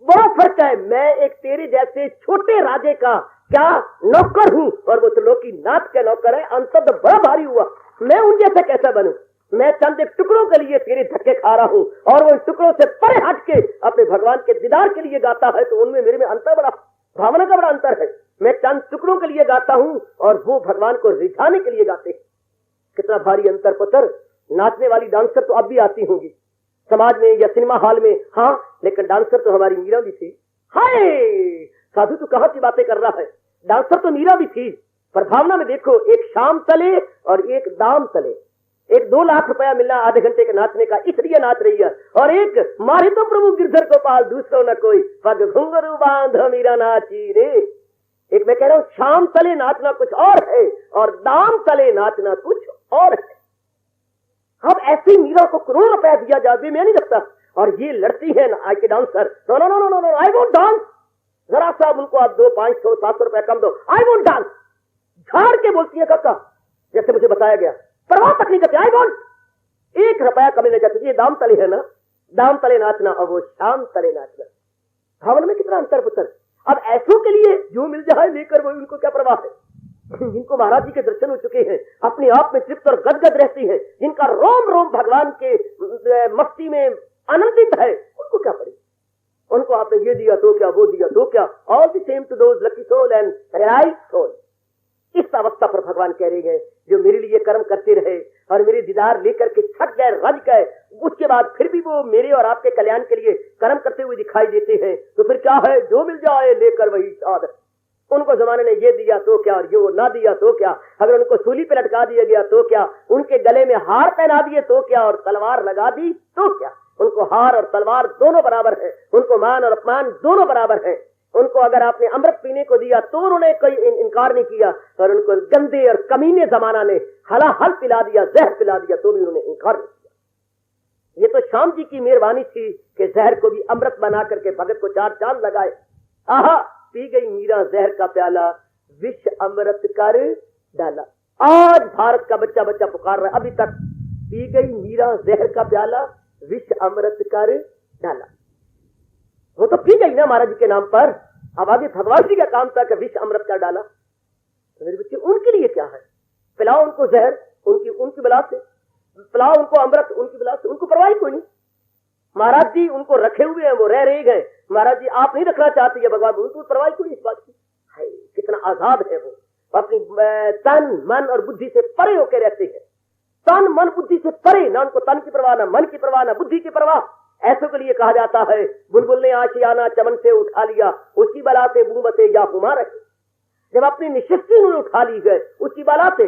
बड़ा फर्क है, मैं एक तेरे जैसे छोटे राजे का क्या नौकर हूं और वो त्रिलोकी नाथ के नौकर है। अंतर तो बड़ा भारी हुआ। मैं उन जैसा कैसा बनूं? मैं चंद एक टुकड़ों के लिए तेरे धक्के खा रहा हूं और वो इन टुकड़ों से परे हट के अपने भगवान के दीदार के लिए गाता है, तो उनमें मेरे में अंतर बड़ा, भावना का बड़ा अंतर है। मैं चंद टुकड़ों के लिए गाता हूं और वो भगवान को रिझाने के लिए गाते। कितना भारी अंतर पुत्र। नाचने वाली डांसर तो अब भी आती होंगी समाज में या सिनेमा हॉल में, हाँ, लेकिन डांसर तो हमारी मीरा भी थी। हाय साधु, तू कहां की बातें कर रहा है? डांसर तो मीरा भी थी, पर भावना में देखो, एक शाम तले और एक दाम तले। एक 2 लाख रुपया मिलना आधे घंटे के नाचने का, इसलिए नाच रही है। और एक मारे तो प्रभु गिरधर गोपाल, दूसरों न कोई, पग घुंघरू बांध मीरा नाची रे। एक मैं कह रहा हूं, शाम तले नाचना कुछ और है और दाम तले नाचना कुछ और है। अब ऐसी मीरा को करोड़ रुपया दिया जाए, मैं नहीं रखता। और ये लड़ती है आई के dancer, no no no no no, I won't dance. जरा सा उनको आप 2, 500, 700 रुपया कम दो, आई वोंट डांस। झाड़ के बोलती है काका, जैसे मुझे बताया गया, परवाह तक नहीं करते। आई वोंट, 1 रुपया कमी नहीं जाती। ये दाम तले है ना, दाम तले नाचना और वो शाम तले नाचना, भावना में कितना अंतर पुत्र। अब ऐसों के लिए जो मिल जाए लेकर, वो उनको क्या परवाह है? जिनको महाराज जी के दर्शन हो चुके हैं, अपने आप में तृप्त और गदगद रहती है, जिनका रोम रोम भगवान के मस्ती में आनंदित है, उनको क्या पड़ी? उनको आपने ये दिया तो क्या, वो दिया तो क्या, all the same to those lucky soul and right soul. इस अवस्था पर भगवान कह रहे हैं, जो मेरे लिए कर्म करते रहे और मेरे दीदार लेकर के छट गए, रज गए, उसके बाद फिर भी वो मेरे और आपके कल्याण के लिए कर्म करते हुए दिखाई देते हैं, तो फिर क्या है? जो मिल जाए लेकर वही साध। उनको जमाने ने ये दिया तो क्या और ये वो ना दिया तो क्या, अगर उनको सूली पे लटका दिया गया तो क्या, उनके गले में हार पहना दिए तो क्या और तलवार लगा दी तो क्या। उनको हार और तलवार दोनों बराबर है, उनको मान और अपमान दोनों बराबर है। उनको अगर आपने अमृत पीने को दिया तो उन्होंने कोई इनकार नहीं किया, और उनको गंदे और कमीने जमाना ने हलाहल पिला दिया, जहर पिला दिया, तो भी उन्होंने इनकार नहीं किया। ये तो श्याम जी की मेहरबानी थी कि जहर को भी अमृत बना करके भगत को 4 चांद लगाए। आहा, पी गई मीरा जहर का प्याला, विष अमृत कर डाला। आज भारत का बच्चा बच्चा पुकार रहा है, अभी तक पी गई मीरा जहर का प्याला, विष अमृत कर डाला। वो तो पी गई ना महाराज जी के नाम पर। अब आगे भगवान जी का काम था कि विष अमृत कर डाला। तो मेरे बच्चे, उनके लिए क्या है? पिलाओ उनको जहर, उनकी बला से, पिलाओ उनको अमृत उनकी बला से, उनको परवाह कोई नहीं। महाराज जी उनको रखे हुए हैं, वो रह रहे गए। महाराज जी आप नहीं रखना चाहते हैं भगवान, उनको परवाह कोई इस बात की। हाय कितना आजाद है वो, अपनी तन मन और बुद्धि से परे होकर रहते हैं। तन मन बुद्धि से परे, ना उनको तन की परवाह, ना मन की परवाह, ना बुद्धि की परवाह। ऐसों के लिए कहा जाता है, बुलबुल ने आशियाना चमन से उठा लिया, उसकी बला से बूम बसे या हुमा रहे। जब अपनी निशिस्ती उन्होंने उठा ली गए उसकी बला से।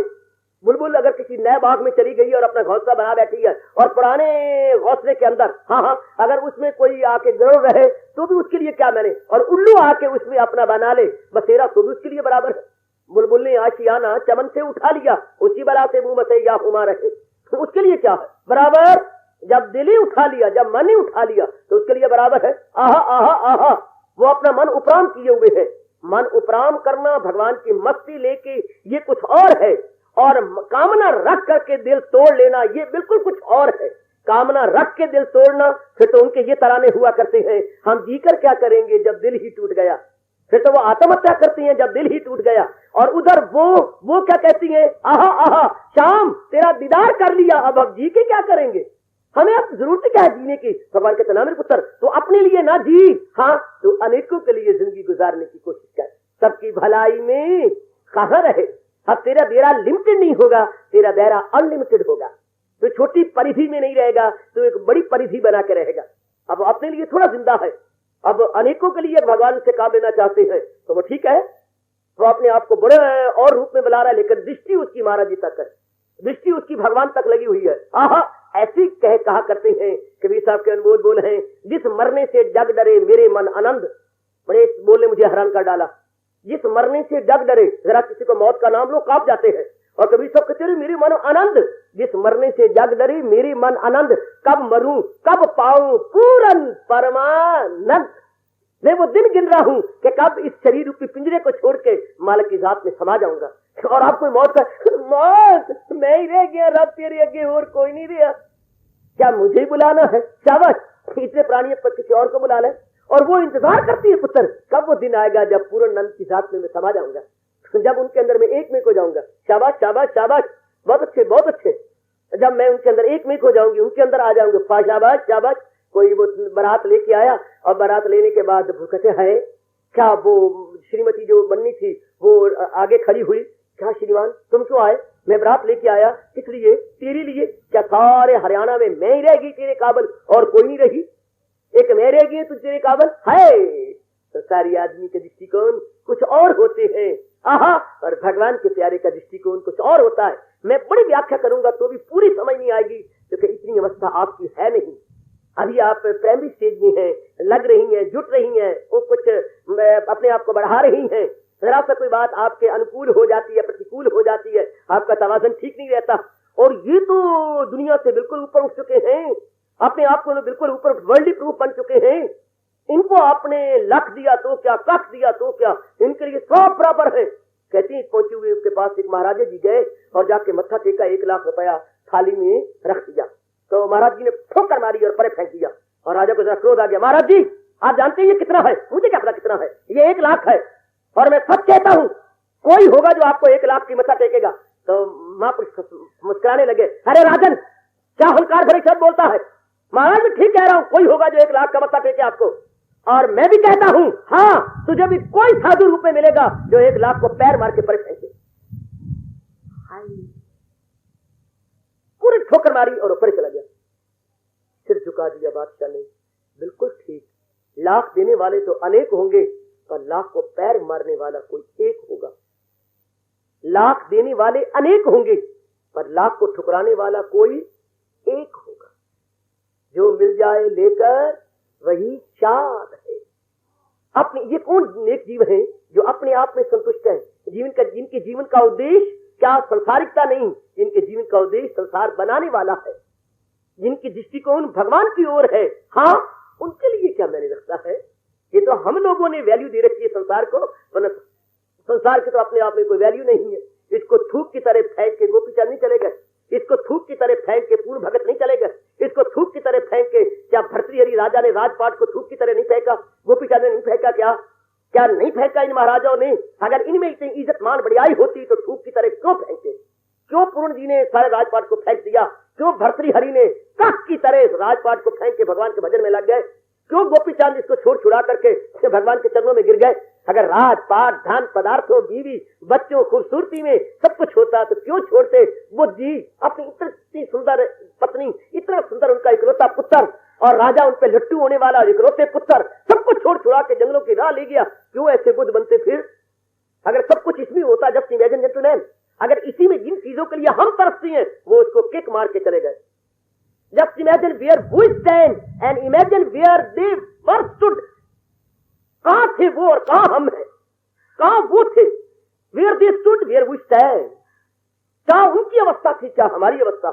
बुलबुल अगर किसी नए बाग में चली गई और अपना घोंसला बना बैठी है और पुराने घोंसले के अंदर, हाँ, अगर उसमें कोई आके गिर रहे तो भी उसके लिए क्या मैंने, और उल्लू आके उसमें अपना बना ले बसेरा तो भी उसके लिए बराबर है। बुलबुल ने आशियाना चमन से उठा लिया, उसकी बला से बूम बसे या हुमा रहे, तो उसके लिए क्या है? बराबर। जब दिल ही उठा लिया, जब मन ही उठा लिया, तो उसके लिए बराबर है। आहा आहा आहा, वो अपना मन उपराम किए हुए है। मन उपराम करना, भगवान की मस्ती लेके, ये कुछ और है। और कामना रख करके दिल तोड़ लेना, ये बिल्कुल कुछ और है। कामना रख के दिल तोड़ना, फिर तो उनके ये तराने हुआ करते हैं, हम जीकर क्या करेंगे जब दिल ही टूट गया। फिर तो वो आत्महत्या करती हैं जब दिल ही टूट गया। और उधर वो क्या कहती हैं, आहा आहा शाम तेरा दीदार कर लिया, अब हम जी के क्या करेंगे, हमें अब जरूरत क्या है जीने की। भगवान कहते ना मेरे पुत्र, तो अपने लिए ना जी, हाँ, तो अनेकों के लिए जिंदगी गुजारने की कोशिश कर। सबकी भलाई में कहां रहे। अब तेरा बेड़ा लिमिटेड नहीं होगा, तेरा बेड़ा अनलिमिटेड होगा। तो छोटी परिधि में नहीं रहेगा, तो एक बड़ी परिधि बना के रहेगा। अब अपने लिए थोड़ा जिंदा है, अब अनेकों के लिए भगवान से काम लेना चाहते हैं, तो वो ठीक है, वो अपने आप को बड़े और रूप में बुला रहा है, लेकिन दृष्टि उसकी महाराज जी तक है, दृष्टि उसकी भगवान तक लगी हुई है। आहा, ऐसी कहा करते हैं कबीर साहब के अनमोल बोल हैं, जिस मरने से जग डरे मेरे मन आनंद। बड़े बोलने मुझे हैरान कर डाला। जिस मरने से जग डरे, जरा किसी को मौत का नाम लो कांप जाते हैं। और कभी सब कहते मेरी मन आनंद, जिस मरने से जग डरे मेरी मन आनंद, कब मरूं कब पाऊं पूरन परमानंद। मैं वो दिन गिन रहा हूं कि कब इस शरीर रूपी पिंजरे को छोड़ के मालिक की जात में समा जाऊंगा। और आपको मौत का मौत मैं ही रह गया, रब तेरे आगे और कोई नहीं रहा, क्या मुझे ही बुलाना है? शाबाश, इतने प्राणी पर किसी और को बुला ले। और वो इंतजार करती है पुत्र, कब वो दिन आएगा जब पूर्ण नंद की जात में मैं समा जाऊंगा, जब उनके अंदर मैं एक में हो जाऊंगा। शाबाश शाबाश शाबाश, बहुत अच्छे बहुत अच्छे। जब मैं उनके अंदर एक में हो जाऊंगी, उनके अंदर आ जाऊंगा। शाबाश शाबाश। कोई वो बारात लेके आया और बारात लेने के बाद कहते है क्या वो श्रीमती जो बननी थी वो आगे खड़ी हुई, क्या श्रीमान तुम क्यों आए? मैं बारात लेके आया, किस लिए? तेरे लिए। क्या सारे हरियाणा में मैं ही रहेगी तेरे काबल और कोई नहीं रही? एक मैं रहेगी तू तेरे काबल है? तो सारी आदमी के दृष्टिकोण कुछ और होते हैं, आहा, और भगवान के प्यारे का दृष्टिकोण कुछ और होता है। मैं बड़ी व्याख्या करूंगा तो भी पूरी समझ नहीं आएगी, क्योंकि इतनी अवस्था आपकी है नहीं। अभी आप प्राइमरी स्टेज में हैं, लग रही हैं, जुट रही हैं, वो कुछ अपने आप को बढ़ा रही हैं। जरा सा कोई बात आपके अनुकूल हो जाती है, प्रतिकूल हो जाती है, आपका तवाज़ुन ठीक नहीं रहता। और ये तो दुनिया से बिल्कुल ऊपर उठ चुके हैं, अपने आप को बिल्कुल ऊपर वर्ल्ड प्रूफ बन चुके हैं। इनको आपने लाख दिया तो क्या, कख दिया तो क्या, इनके लिए सब बराबर है। कहती हैं पहुंची हुई उसके पास एक महाराजा जी गए और जाके मत्था टेका, 1 लाख रुपया थाली में रख दिया। तो महाराज जी ने ठोकर मारी और परे फेंक दिया। और राजा को जरा क्रोध आ गया, महाराज जी आप जानते हैं ये कितना है? मुझे क्या पता कितना है, ये 1 लाख है और मैं सच कहता हूँ कोई होगा जो आपको 1 लाख की मत्था टेकेगा। तो महापुरुष मुस्कुराने लगे, अरे राजन क्या हंकार भरे शब्द बोलता है? महाराज मैं ठीक कह रहा हूँ, कोई होगा जो 1 लाख का मत्था टेके आपको। और मैं भी कहता हूँ हाँ, तुझे भी कोई साधु रूप में मिलेगा जो 1 लाख को पैर मार के परे फेंके। पूरी ठोकर मारी और ऊपर चला गया। सिर झुका दिया बादशाह ने, बिल्कुल ठीक, लाख देने वाले तो अनेक होंगे पर लाख को पैर मारने वाला कोई एक होगा। लाख देने वाले अनेक होंगे पर लाख को ठुकराने वाला कोई एक होगा। जो मिल जाए लेकर वही शाद है। अपने ये कौन नेक जीव है जो अपने आप में संतुष्ट है? जिनके जीवन का उद्देश्य क्या संसारिकता नहीं, जिनके जीवन का उद्देश्य संसार बनाने वाला है, जिनकी दृष्टिकोण भगवान की ओर है, हाँ उनके लिए क्या मैंने रखा है? ये तो हम लोगों ने वैल्यू दे रखी है संसार को, वरना संसार की तो अपने आप में कोई वैल्यू नहीं है। इसको थूक की तरह फेंक के गोपीचंद नहीं चलेगा, इसको थूक की तरह फेंक के पूर्ण भगत नहीं चलेगा, इसको थूक की तरह फेंक के, क्या भर्तृहरि राजा ने राजपाट को थूक की तरह नहीं फेंका? गोपीचंद ने नहीं फेंका? क्या नहीं फेंका इन महाराजाओं ने? अगर इनमें इतनी इज्जत मान बढ़ियाई होती तो थूक की तरह क्यों फेंकते? क्यों पूर्ण जी ने सारे राजपाट को फेंक दिया? क्यों भर्तृहरि ने कख की तरह राजपाट को फेंक के भगवान के भजन में लग गए? क्यों गोपीचंद इसको छोड़ छुड़ा करके भगवान के चरणों में गिर गए? अगर राजपाट, धन, पदार्थों, बीवी, बच्चों, खूबसूरती में सब कुछ होता तो क्यों छोड़ते? वो जी अपनी इतनी सुंदर पत्नी, इतना सुंदर उनका इकलौता पुत्र, और राजा उन पे लट्टू होने वाला इकलौते पुत्र, सब कुछ छोड़ छुड़ा के जंगलों की राह ले गया। क्यों ऐसे बुद्ध बनते फिर? अगर सब कुछ इसमें होता, जस्ट इमेजिन जेंटलमैन, अगर इसी में जिन चीजों के लिए हम तरसते हैं वो उसको किक मार के चले गए। Just imagine where we stand and imagine where they first stood. कहां थे वो और कहां हम हैं? कहां वो थे? Where they stood where we stand. क्या उनकी अवस्था थी, क्या हमारी अवस्था?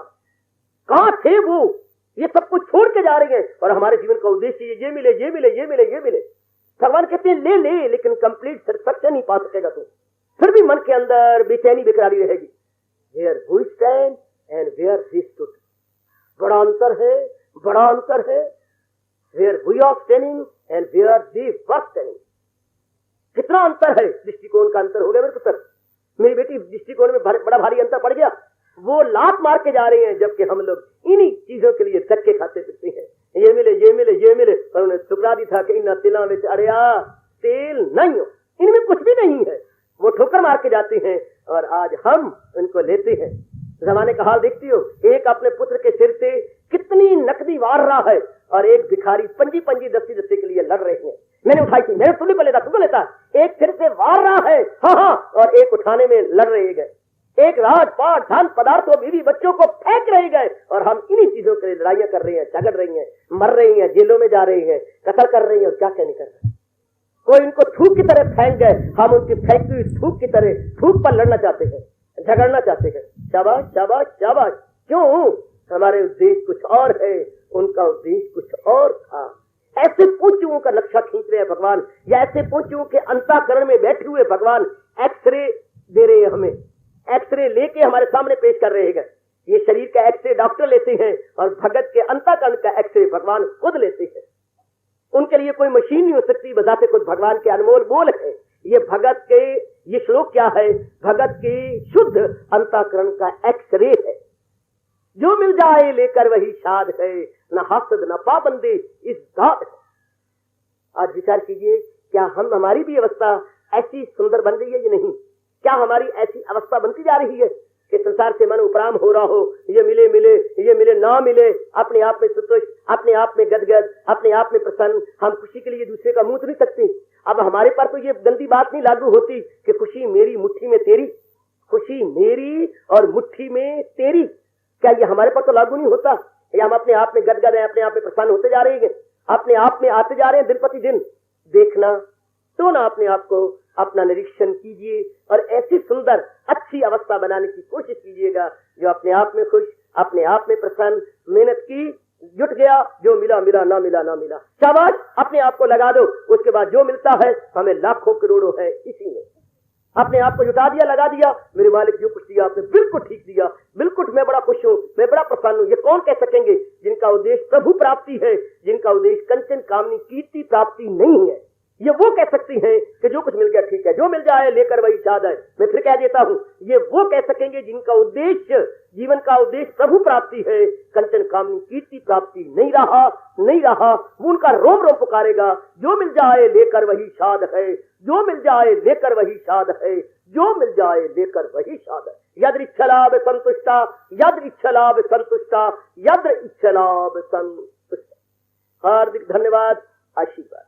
कहां थे वो? ये सब कुछ छोड़ के जा रहे हैं और हमारे जीवन का उद्देश्य ये मिले, ये मिले, ये मिले, ये मिले। भगवान कहते हैं ले ले, लेकिन कंप्लीट सेटिस्फैक्शन नहीं पा सकेगा तू, फिर भी मन के अंदर बेचैनी बेकरारी रहेगी। Where we stand and where we stood, बड़ा अंतर है, बड़ा अंतर है। Where we are standing and where they were standing, कितना अंतर है, दृष्टिकोण का अंतर हो गया मेरे पुत्र। मेरी बेटी दृष्टिकोण में बड़ा भारी अंतर पड़ गया। वो लात मार के जा रहे हैं, जबकि हम लोग इन्हीं चीजों के लिए धक्के खाते फिरते हैं। ये मिले, ये मिले, ये मिले, और उन्हें शुक्रा दी था कि इन तिला में अरे तेल नहीं हो, इनमें कुछ भी नहीं है। वो ठोकर मार के जाते हैं और आज हम उनको लेते हैं। जमाने का हाल देखती हो, एक अपने पुत्र के सिर से कितनी नकदी वार रहा है और एक भिखारी पंजी पंजी दस्ती दस्ती के लिए लड़ रहे हैं। मैंने उठाई थी, मैंने तुम्हें को लेता, तुम्हें लेता। एक सिर से वार रहा है, हाँ हाँ, और एक उठाने में लड़ रहे गए। एक राजपाट, धन, पदार्थों, बीवी, बच्चों को फेंक रहे गए और हम इन्हीं चीजों के लिए लड़ाइयां कर रहे हैं, झगड़ रही हैं, मर रही हैं, जेलों में जा रही हैं, कत्ल कर रही हैं और क्या क्या नहीं कर रहे। कोई इनको थूक की तरह फेंक गए, हम उनकी फेंकी हुई थूक की तरह थूक पर लड़ना चाहते हैं, झगड़ना चाहते हैं। शाबाश शाबाश शाबाश। क्यों? हमारे उद्देश्य कुछ और है, उनका उद्देश्य कुछ और था। ऐसे पूंछुओं का नक्शा खींच रहे हैं भगवान, या ऐसे पूंछुओं के अंतःकरण में बैठे हुए भगवान एक्सरे दे रहे हैं हमें, एक्सरे लेके हमारे सामने पेश कर रहे हैं। ये शरीर का एक्सरे डॉक्टर लेते हैं और भगत के अंतःकरण का एक्सरे भगवान खुद लेते हैं। उनके लिए कोई मशीन नहीं हो सकती, बजाते खुद भगवान के अनमोल बोल है। ये भगत के, ये श्लोक क्या है? भगत के शुद्ध अंतःकरण का एक्सरे है। जो मिल जाए लेकर वही शाद है, न हासद न पाबंदी इस घाट है। आज विचार कीजिए, क्या हमारी भी अवस्था ऐसी सुंदर बन गई है या नहीं? क्या हमारी ऐसी अवस्था बनती जा रही है कि संसार से मन उपराम हो रहा हो, ये मिले मिले, ये मिले ना मिले, अपने आप में संतुष्ट, अपने आप में गदगद, अपने आप में प्रसन्न, हम खुशी के लिए दूसरे का मुंह नहीं सकते। अब हमारे पर तो ये गंदी बात नहीं लागू होती कि खुशी मेरी मुट्ठी में तेरी, खुशी मेरी और मुट्ठी में तेरी। क्या ये हमारे पर तो लागू नहीं होता? या हम अपने आप में गदगद हैं, अपने आप में प्रसन्न होते जा रहे हैं, अपने आप में आते जा रहे हैं दिन प्रतिदिन? देखना तो ना अपने आप को अपना निरीक्षण कीजिए और ऐसी सुंदर अच्छी अवस्था बनाने की कोशिश कीजिएगा जो अपने आप में खुश, अपने आप में प्रसन्न, मेहनत की, जुट गया, जो मिला मिला, ना मिला ना मिला, शाबाश, अपने आप को लगा दो। उसके बाद जो मिलता है हमें लाखों करोड़ों है इसी में। अपने आप को जुटा दिया, लगा दिया, मेरे मालिक जो कुछ दिया आपने बिल्कुल ठीक दिया, बिल्कुल मैं बड़ा खुश हूँ, मैं बड़ा प्रसन्न हूँ। ये कौन कह सकेंगे जिनका उद्देश्य प्रभु प्राप्ति है, जिनका उद्देश्य कंचन कामनी कीर्ति प्राप्ति नहीं है? ये वो कह सकती हैं कि जो कुछ मिल गया ठीक है, जो मिल जाए लेकर वही शाद है। मैं फिर कह देता हूँ, ये वो कह सकेंगे जिनका उद्देश्य, जीवन का उद्देश्य प्रभु प्राप्ति है, कंचन कामनी कीर्ति प्राप्ति नहीं रहा, नहीं रहा, वो उनका रोम रोम पुकारेगा, जो मिल जाए लेकर वही शाद है, जो मिल जाए लेकर वही शाद है, जो मिल जाए लेकर वही शाद है। यद्र इच्छलाभ संतुष्टा, यद्र इच्छलाभ संतुष्टा, यद्र इच्छलाभ संतुष्टा। हार्दिक धन्यवाद, आशीर्वाद।